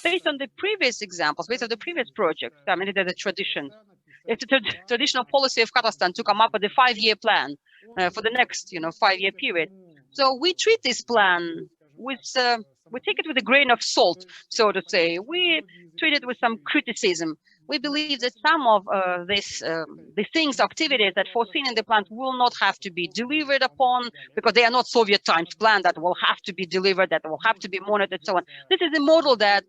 based on the previous examples, based on the previous projects, I mean, it is a tradition. It's a traditional policy of Kazakhstan to come up with a 5-year plan for the next, 5-year period. So we treat this plan with, we take it with a grain of salt, so to say. We treat it with some criticism. We believe that some of the things, activities that foreseen in the plan will not have to be delivered upon because they are not Soviet times plan that will have to be delivered, that will have to be monitored, and so on. This is a model that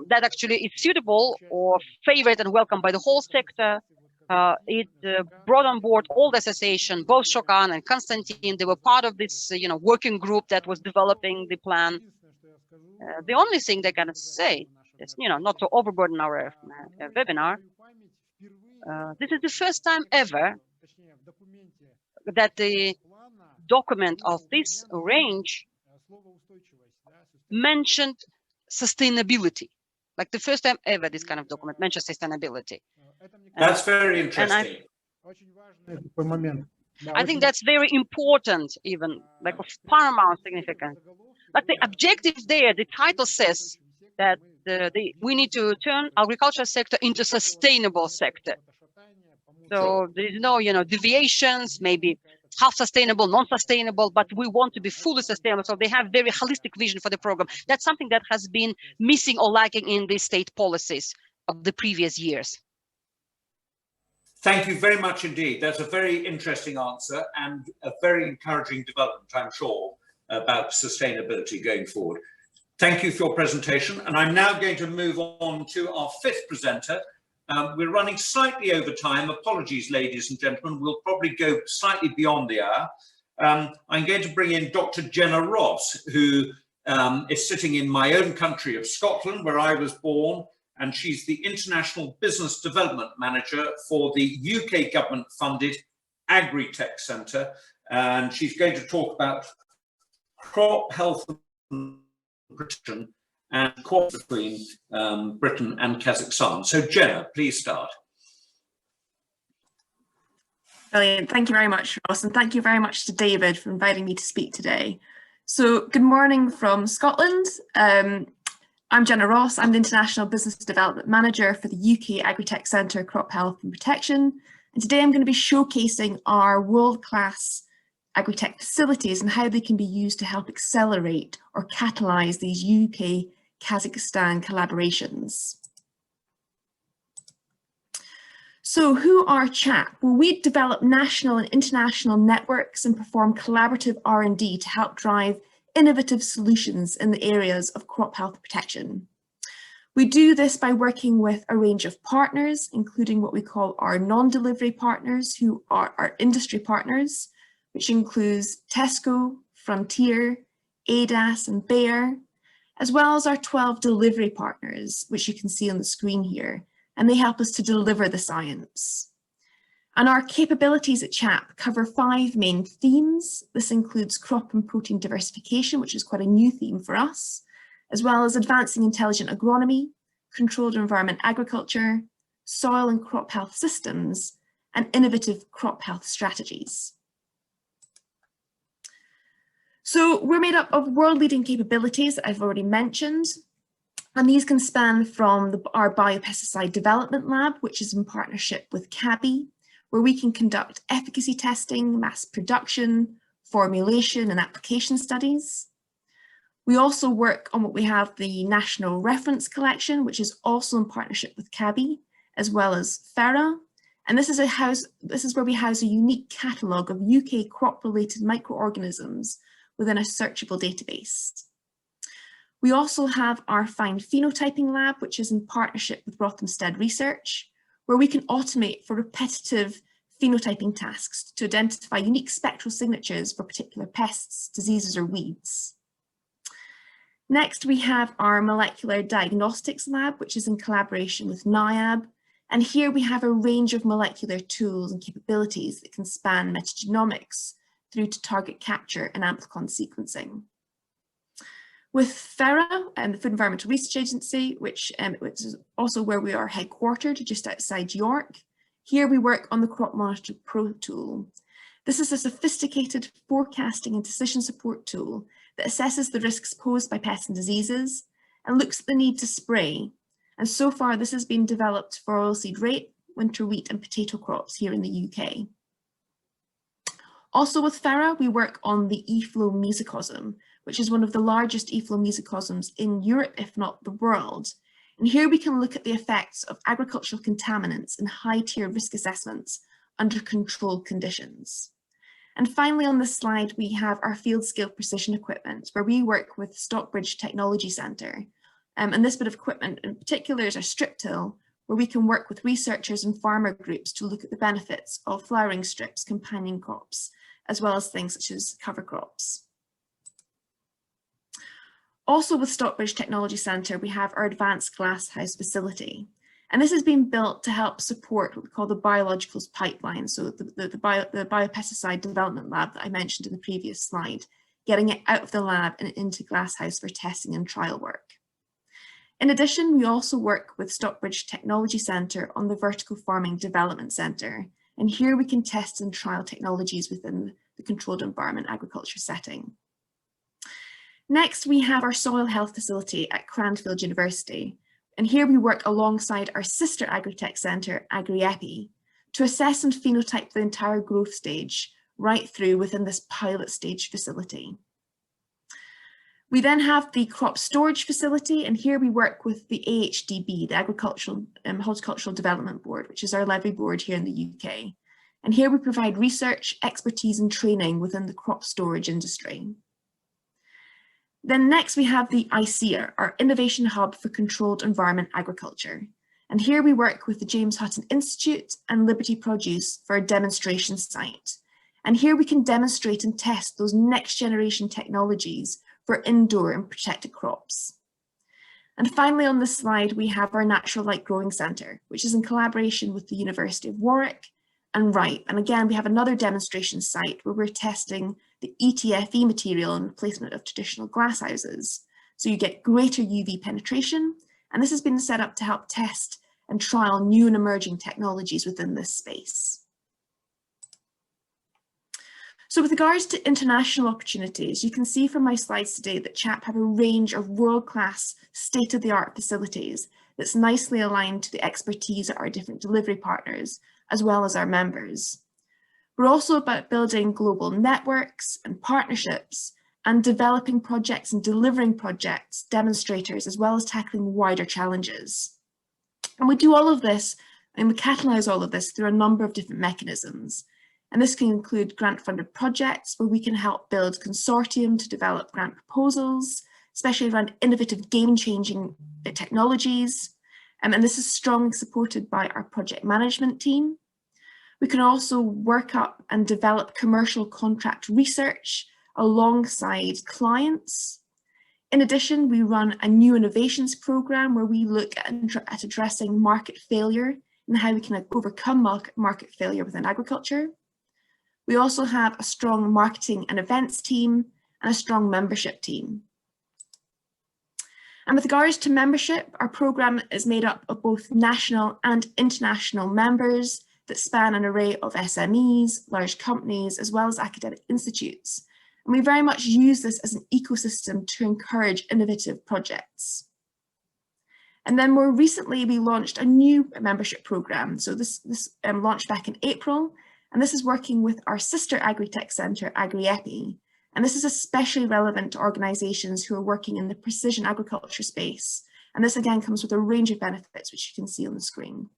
that actually is suitable or favored and welcomed by the whole sector. It brought on board all the association, both Shokan and Konstantin. They were part of this, working group that was developing the plan. The only thing they can say is, not to overburden our webinar. This is the first time ever that the document of this range mentioned sustainability. Like the first time ever this kind of document mentions sustainability. That's very interesting. I think that's very important, even like of paramount significance. But the objective there, the title says that we need to turn agricultural sector into sustainable sector. So there is no, deviations, maybe half sustainable, non-sustainable, but we want to be fully sustainable. So they have very holistic vision for the program. That's something that has been missing or lacking in the state policies of the previous years. Thank you very much indeed. That's a very interesting answer and a very encouraging development, I'm sure, about sustainability going forward. Thank you for your presentation. And I'm now going to move on to our 5th presenter. We're running slightly over time. Apologies, ladies and gentlemen. We'll probably go slightly beyond the hour. I'm going to bring in Dr. Jenna Ross, who is sitting in my own country of Scotland, where I was born, and she's the International Business Development Manager for the UK government-funded Agri-Tech Centre, and she's going to talk about crop health and protection and cooperation between Britain and Kazakhstan. So Jenna, please start. Brilliant. Thank you very much, Ross, and thank you very much to David for inviting me to speak today. So good morning from Scotland. I'm Jenna Ross. I'm the International Business Development Manager for the UK Agri-Tech Centre Crop Health and Protection. And today I'm going to be showcasing our world-class agri-tech facilities and how they can be used to help accelerate or catalyse these UK-Kazakhstan collaborations. So who are CHAP? Well, we develop national and international networks and perform collaborative R&D to help drive innovative solutions in the areas of crop health protection. We do this by working with a range of partners, including what we call our non-delivery partners, who are our industry partners, which includes Tesco, Frontier, ADAS and Bayer, as well as our 12 delivery partners, which you can see on the screen here, and they help us to deliver the science. And our capabilities at CHAP cover 5 main themes. This includes crop and protein diversification, which is quite a new theme for us, as well as advancing intelligent agronomy, controlled environment agriculture, soil and crop health systems, and innovative crop health strategies. So we're made up of world-leading capabilities that I've already mentioned, and these can span from our biopesticide development lab, which is in partnership with CABI, where we can conduct efficacy testing, mass production, formulation and application studies. We also work on what we have the National Reference Collection, which is also in partnership with CABI, as well as FERA. And this is where we house a unique catalogue of UK crop-related microorganisms within a searchable database. We also have our fine phenotyping lab, which is in partnership with Rothamsted Research, where we can automate for repetitive phenotyping tasks to identify unique spectral signatures for particular pests, diseases, or weeds. Next, we have our Molecular Diagnostics Lab, which is in collaboration with NIAB. And here we have a range of molecular tools and capabilities that can span metagenomics through to target capture and amplicon sequencing. With FERA and the Food Environmental Research Agency, which is also where we are headquartered just outside York, here we work on the Crop Monitor Pro tool. This is a sophisticated forecasting and decision support tool that assesses the risks posed by pests and diseases and looks at the need to spray. And so far, this has been developed for oilseed rape, winter wheat and potato crops here in the UK. Also with FERA, we work on the e-flow mesocosm, which is one of the largest e-flow mesocosms in Europe, if not the world. And here we can look at the effects of agricultural contaminants and high-tier risk assessments under controlled conditions. And finally on this slide, we have our field scale precision equipment, where we work with Stockbridge Technology Centre. And this bit of equipment in particular is our strip till, where we can work with researchers and farmer groups to look at the benefits of flowering strips, companion crops, as well as things such as cover crops. Also with Stockbridge Technology Centre, we have our advanced glasshouse facility. And this has been built to help support what we call the biologicals pipeline, so the biopesticide development lab that I mentioned in the previous slide, getting it out of the lab and into glasshouse for testing and trial work. In addition, we also work with Stockbridge Technology Centre on the Vertical Farming Development Centre, and here we can test and trial technologies within the controlled environment agriculture setting. Next, we have our soil health facility at Cranfield University. And here we work alongside our sister Agritech Centre, AgriEpi, to assess and phenotype the entire growth stage right through within this pilot stage facility. We then have the crop storage facility, and here we work with the AHDB, the Agricultural Horticultural Development Board, which is our levy board here in the UK. And here we provide research, expertise and training within the crop storage industry. Then next we have the ICEA, our Innovation Hub for Controlled Environment Agriculture. And here we work with the James Hutton Institute and Liberty Produce for a demonstration site. And here we can demonstrate and test those next generation technologies for indoor and protected crops. And finally on this slide, we have our Natural Light Growing Centre, which is in collaboration with the University of Warwick and Wright. And again, we have another demonstration site where we're testing the ETFE material in replacement of traditional glasshouses. So you get greater UV penetration, and this has been set up to help test and trial new and emerging technologies within this space. So with regards to international opportunities, you can see from my slides today that CHAP have a range of world-class state-of-the-art facilities that's nicely aligned to the expertise of our different delivery partners, as well as our members. We're also about building global networks and partnerships and developing projects and delivering projects, demonstrators, as well as tackling wider challenges. And we do all of this, and we catalyse all of this through a number of different mechanisms. And this can include grant-funded projects where we can help build consortium to develop grant proposals, especially around innovative game-changing technologies. And this is strongly supported by our project management team. We can also work up and develop commercial contract research alongside clients. In addition, we run a new innovations program where we look at addressing market failure and how we can overcome market failure within agriculture. We also have a strong marketing and events team and a strong membership team. And with regards to membership, our program is made up of both national and international members that span an array of SMEs, large companies, as well as academic institutes. And we very much use this as an ecosystem to encourage innovative projects. And then more recently, we launched a new membership program. So this launched back in April, and this is working with our sister Agritech Centre, AgriEpi. And this is especially relevant to organisations who are working in the precision agriculture space. And this again comes with a range of benefits, which you can see on the screen.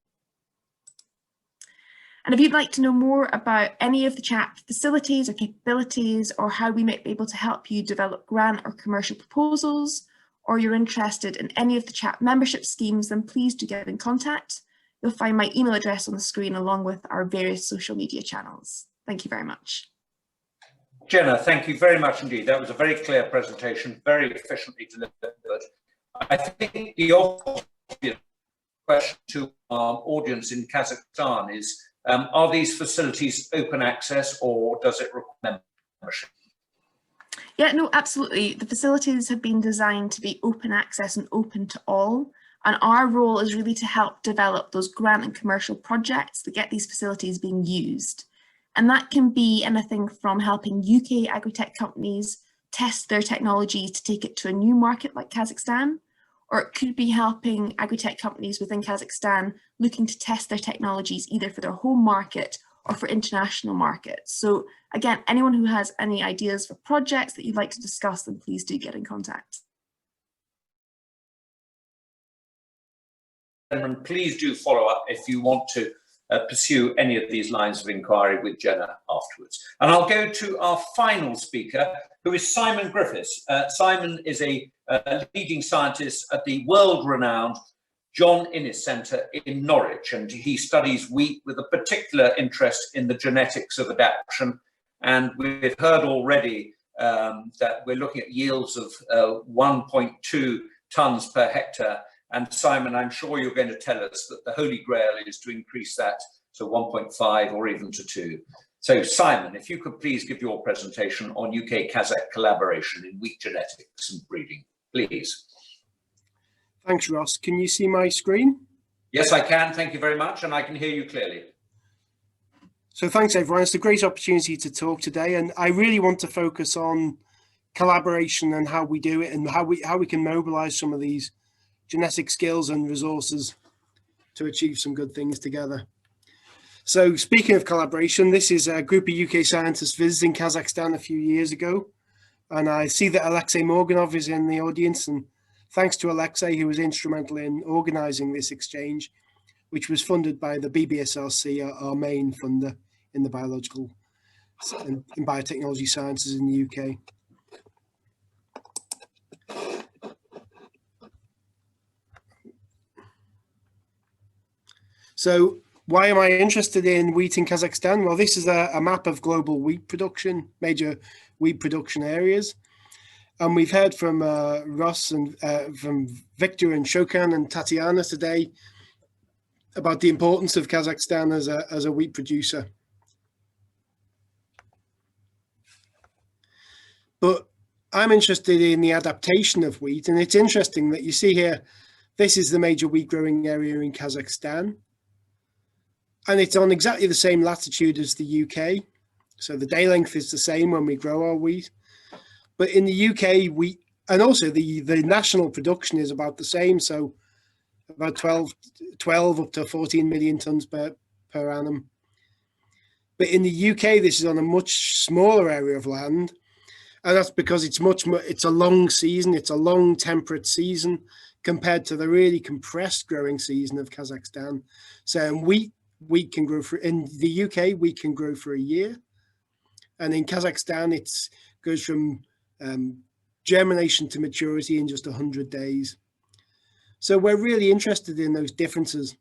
And if you'd like to know more about any of the CHAP facilities or capabilities, or how we might be able to help you develop grant or commercial proposals, or you're interested in any of the CHAP membership schemes, then please do get in contact. You'll find my email address on the screen along with our various social media channels. Thank you very much. Jenna, thank you very much indeed. That was a very clear presentation, very efficiently delivered. I think the obvious question to our audience in Kazakhstan is, are these facilities open access or does it require membership? Yeah, no, absolutely. The facilities have been designed to be open access and open to all. And our role is really to help develop those grant and commercial projects that get these facilities being used. And that can be anything from helping UK agri-tech companies test their technologies to take it to a new market like Kazakhstan, or it could be helping agri-tech companies within Kazakhstan looking to test their technologies either for their home market or for international markets. So again, anyone who has any ideas for projects that you'd like to discuss, then please do get in contact. And please do follow up if you want to pursue any of these lines of inquiry with Jenna afterwards. And I'll go to our final speaker, who is Simon Griffiths. Simon is a leading scientist at the world-renowned John Innes Centre in Norwich, and he studies wheat with a particular interest in the genetics of adaptation. And we've heard already that we're looking at yields of 1.2 tonnes per hectare. And Simon, I'm sure you're going to tell us that the Holy Grail is to increase that to 1.5 or even to 2. So Simon, if you could please give your presentation on UK-Kazakh collaboration in wheat genetics and breeding, please. Thanks, Ross. Can you see my screen? Yes, I can. Thank you very much. And I can hear you clearly. So thanks, everyone. It's a great opportunity to talk today. And I really want to focus on collaboration and how we do it and how we can mobilize some of these genetic skills and resources to achieve some good things together. So speaking of collaboration, this is a group of UK scientists visiting Kazakhstan a few years ago. And I see that Alexei Morganov is in the audience. And thanks to Alexei, who was instrumental in organizing this exchange, which was funded by the BBSRC, our main funder in the biological and biotechnology sciences in the UK. So why am I interested in wheat in Kazakhstan? Well, this is a map of global wheat production, major wheat production areas. And we've heard from Ross and from Victor and Shokan and Tatyana today about the importance of Kazakhstan as a wheat producer. But I'm interested in the adaptation of wheat. And it's interesting that you see here, this is the major wheat growing area in Kazakhstan. And it's on exactly the same latitude as the UK. So the day length is the same when we grow our wheat. But in the UK, and also the national production is about the same. So about 12 up to 14 million tonnes per annum. But in the UK, this is on a much smaller area of land. And that's because it's a long season. It's a long temperate season compared to the really compressed growing season of Kazakhstan. So wheat can grow in the UK, wheat can grow for a year. And in Kazakhstan, it goes from germination to maturity in just 100 days. So we're really interested in those differences.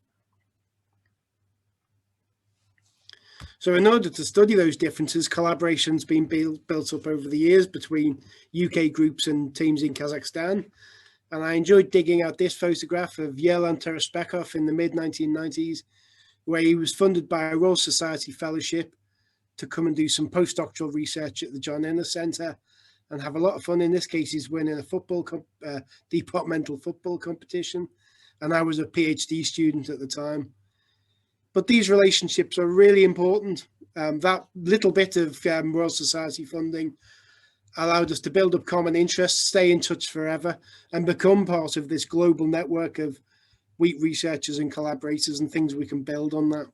So in order to study those differences, collaboration's been built up over the years between UK groups and teams in Kazakhstan. And I enjoyed digging out this photograph of Yerlan Terespekov in the mid-1990s, where he was funded by a Royal Society fellowship to come and do some postdoctoral research at the John Innes Centre and have a lot of fun. In this case, he's winning a departmental football competition. And I was a PhD student at the time. But these relationships are really important. That little bit of Royal Society funding allowed us to build up common interests, stay in touch forever, and become part of this global network of wheat researchers and collaborators and things we can build on that.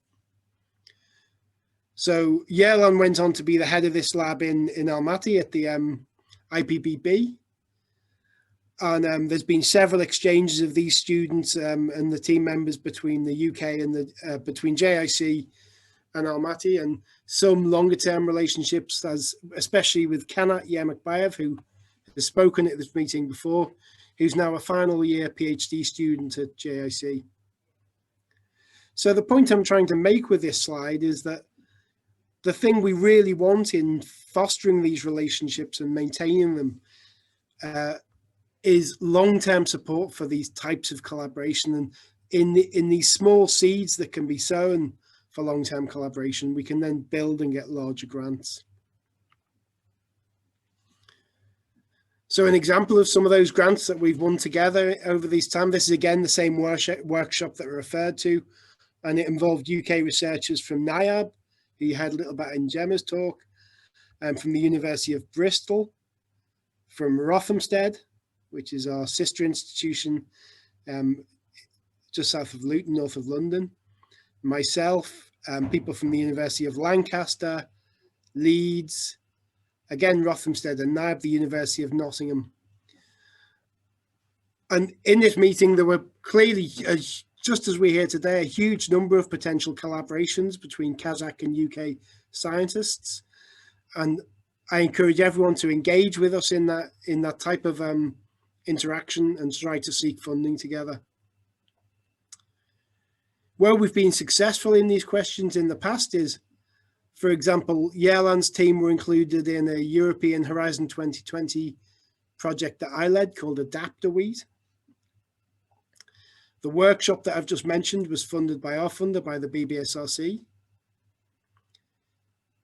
So Yerlan went on to be the head of this lab in Almaty at the IPPB. And there's been several exchanges of these students and the team members between the UK and between JIC and Almaty, and some longer term relationships, especially with Kanat Yemakbayev, who has spoken at this meeting before, who's now a final year PhD student at JIC. So the point I'm trying to make with this slide is that the thing we really want in fostering these relationships and maintaining them is long-term support for these types of collaboration. And in these small seeds that can be sown for long-term collaboration, we can then build and get larger grants. So an example of some of those grants that we've won together over this time, this is again the same workshop that I referred to, and it involved UK researchers from NIAB, who you heard a little about in Gemma's talk, and from the University of Bristol, from Rothamsted, which is our sister institution just south of Luton, north of London, myself, people from the University of Lancaster, Leeds, again Rothamsted, and NIAB, the University of Nottingham. And in this meeting, there were clearly, just as we're here today, a huge number of potential collaborations between Kazakh and UK scientists. And I encourage everyone to engage with us in that type of interaction and try to seek funding together. Where we've been successful in these questions in the past is, for example, Yerlan's team were included in a European Horizon 2020 project that I led called Adapt a Wheat. The workshop that I've just mentioned was funded by our funder, by the BBSRC.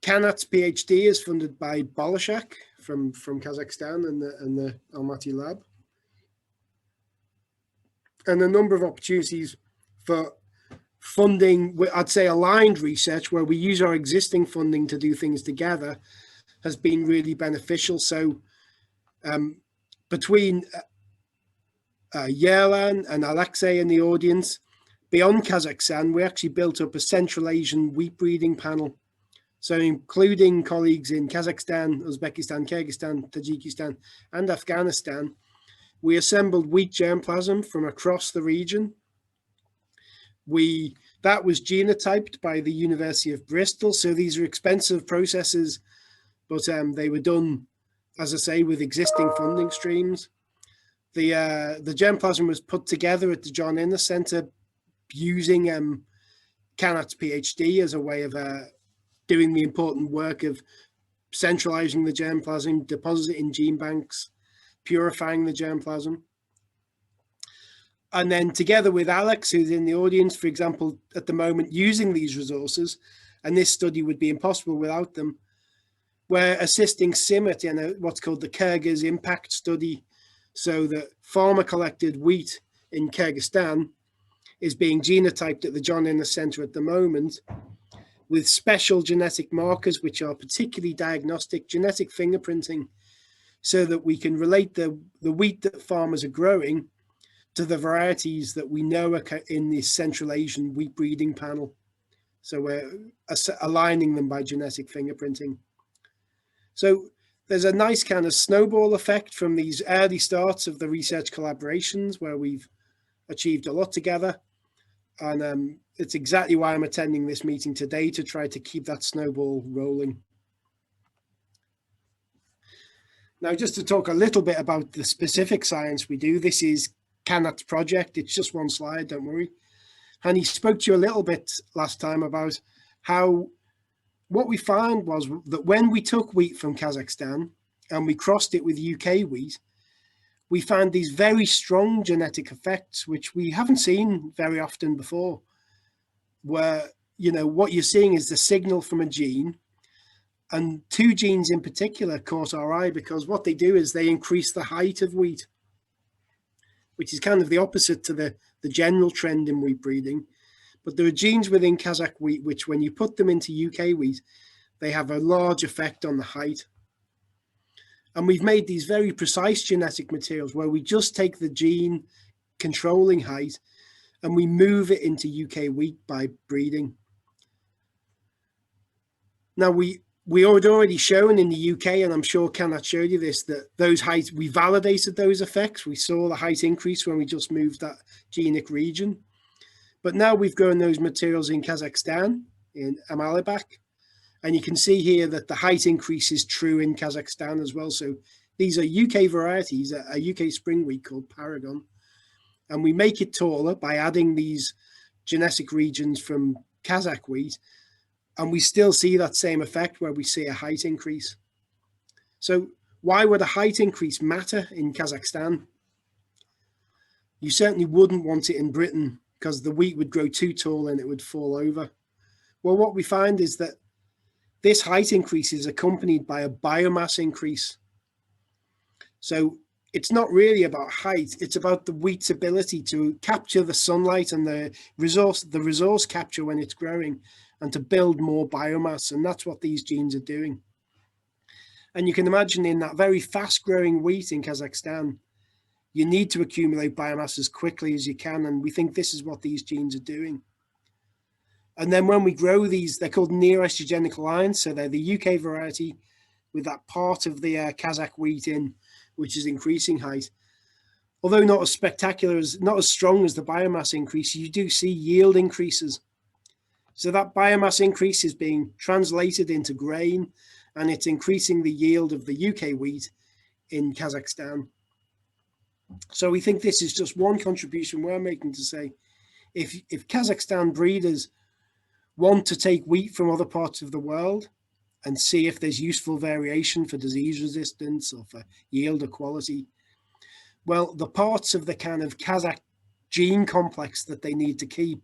Kanat's PhD is funded by Blazhiyevich from Kazakhstan and the Almaty lab. And a number of opportunities for funding, I'd say aligned research, where we use our existing funding to do things together, has been really beneficial. So between Yerlan and Alexei in the audience, beyond Kazakhstan, we actually built up a Central Asian wheat breeding panel. So including colleagues in Kazakhstan, Uzbekistan, Kyrgyzstan, Tajikistan, and Afghanistan, we assembled wheat germplasm from across the region. That was genotyped by the University of Bristol. So these are expensive processes, but they were done, as I say, with existing funding streams. The germplasm was put together at the John Innes Centre using Kanat's PhD as a way of doing the important work of centralizing the germplasm, depositing gene banks, purifying the germplasm. And then together with Alex, who's in the audience, for example, at the moment, using these resources, and this study would be impossible without them, we're assisting CIMMET in what's called the Kyrgyz Impact Study, so that farmer-collected wheat in Kyrgyzstan is being genotyped at the John Innes Centre at the moment, with special genetic markers, which are particularly diagnostic, genetic fingerprinting, so that we can relate the wheat that farmers are growing to the varieties that we know are in the Central Asian wheat breeding panel. So we're aligning them by genetic fingerprinting. So there's a nice kind of snowball effect from these early starts of the research collaborations where we've achieved a lot together. And it's exactly why I'm attending this meeting today, to try to keep that snowball rolling. Now, just to talk a little bit about the specific science we do, this is Kanat's project. It's just one slide, don't worry. And he spoke to you a little bit last time about how what we found was that when we took wheat from Kazakhstan and we crossed it with UK wheat, we found these very strong genetic effects, which we haven't seen very often before, where, you know, what you're seeing is the signal from a gene, and two genes in particular caught our eye because what they do is they increase the height of wheat, which is kind of the opposite to the general trend in wheat breeding. But there are genes within Kazakh wheat, which when you put them into UK wheat, they have a large effect on the height. And we've made these very precise genetic materials where we just take the gene controlling height and we move it into UK wheat by breeding. Now, we had already shown in the UK, and I'm sure Kanat showed you this, that those heights, we validated those effects. We saw the height increase when we just moved that genic region. But now we've grown those materials in Kazakhstan, in Amalibak, and you can see here that the height increase is true in Kazakhstan as well. So these are UK varieties, a UK spring wheat called Paragon. And we make it taller by adding these genetic regions from Kazakh wheat, and we still see that same effect where we see a height increase. So why would a height increase matter in Kazakhstan? You certainly wouldn't want it in Britain because the wheat would grow too tall and it would fall over. Well, what we find is that this height increase is accompanied by a biomass increase. So it's not really about height, it's about the wheat's ability to capture the sunlight and the resource capture when it's growing, and to build more biomass, and that's what these genes are doing. And you can imagine in that very fast growing wheat in Kazakhstan, you need to accumulate biomass as quickly as you can, and we think this is what these genes are doing. And then when we grow these, they're called near-estrogenic lines, so they're the UK variety with that part of the Kazakh wheat in, which is increasing height. Although not as spectacular, not as strong as the biomass increase, you do see yield increases. So that biomass increase is being translated into grain, and it's increasing the yield of the UK wheat in Kazakhstan. So we think this is just one contribution we're making to say, if Kazakhstan breeders want to take wheat from other parts of the world and see if there's useful variation for disease resistance or for yield or quality, well, the parts of the kind of Kazakh gene complex that they need to keep,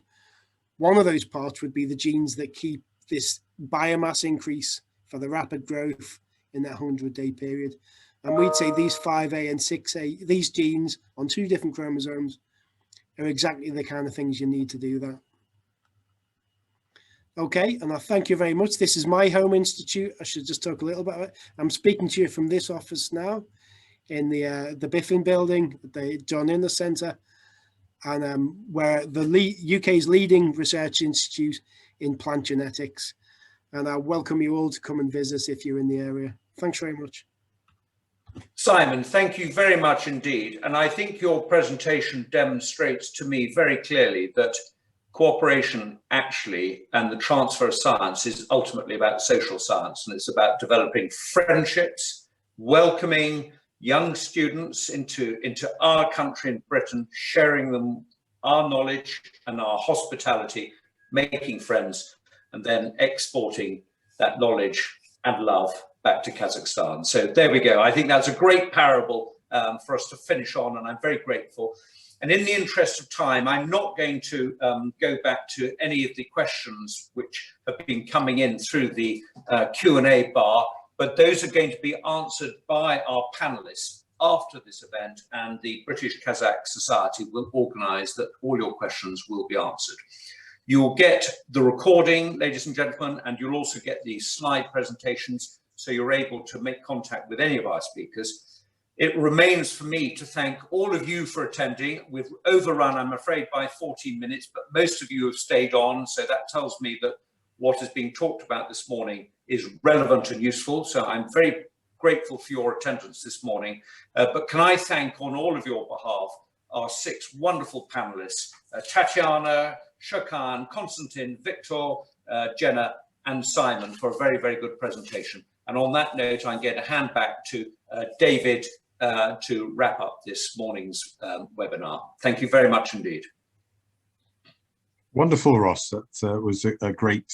one of those parts would be the genes that keep this biomass increase for the rapid growth in that 100-day period. And we'd say these 5A and 6A, these genes on 2 different chromosomes, are exactly the kind of things you need to do that. Okay, and I thank you very much. This is my home institute. I should just talk a little bit about it. I'm speaking to you from this office now in the Biffin building, the John Innes Centre, and we're the UK's leading research institute in plant genetics. And I welcome you all to come and visit if you're in the area. Thanks very much. Simon, thank you very much indeed. And I think your presentation demonstrates to me very clearly that cooperation actually and the transfer of science is ultimately about social science, and it's about developing friendships, welcoming young students into our country in Britain, sharing them our knowledge and our hospitality, making friends, and then exporting that knowledge and love back to Kazakhstan. So there we go. I think that's a great parable for us to finish on, and I'm very grateful. And in the interest of time, I'm not going to go back to any of the questions which have been coming in through the Q&A bar, but those are going to be answered by our panelists after this event, and the British-Kazakh Society will organise that all your questions will be answered. You'll get the recording, ladies and gentlemen, and you'll also get the slide presentations, so you're able to make contact with any of our speakers. It remains for me to thank all of you for attending. We've overrun, I'm afraid, by 14 minutes, but most of you have stayed on, so that tells me that what is being talked about this morning is relevant and useful. So I'm very grateful for your attendance this morning. But can I thank on all of your behalf our 6 wonderful panelists, Tatyana, Shokan, Konstantin, Victor, Jenna, and Simon, for a very, very good presentation. And on that note, I'm going to hand back to David to wrap up this morning's webinar. Thank you very much indeed. Wonderful, Ross. That was a great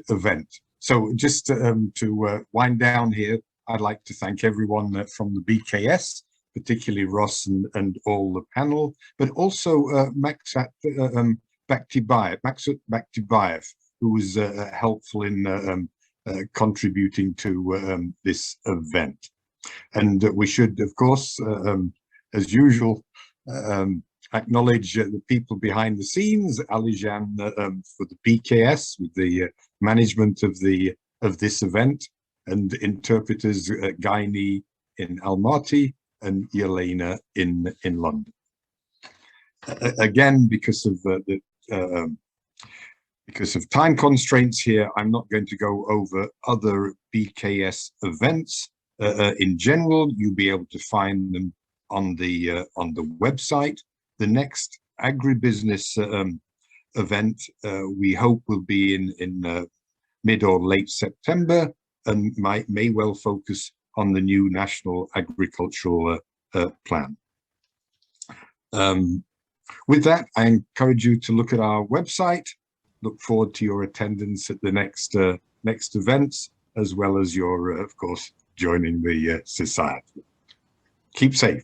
event. So just to wind down here, I'd like to thank everyone from the BKS, particularly Ross and all the panel, but also Maksut Bakhtibayev, who was helpful in contributing to this event. And we should, of course, as usual, acknowledge the people behind the scenes, Alijan for the BKS, with the management of this event, and interpreters Gaini in Almaty and Yelena in London. Again, because of time constraints here, I'm not going to go over other BKS events. In general, you'll be able to find them on the website. The next agribusiness event we hope will be in mid or late September, and may well focus on the new National Agricultural Plan. With that, I encourage you to look at our website. Look forward to your attendance at the next events, as well as your, of course, joining the society. Keep safe.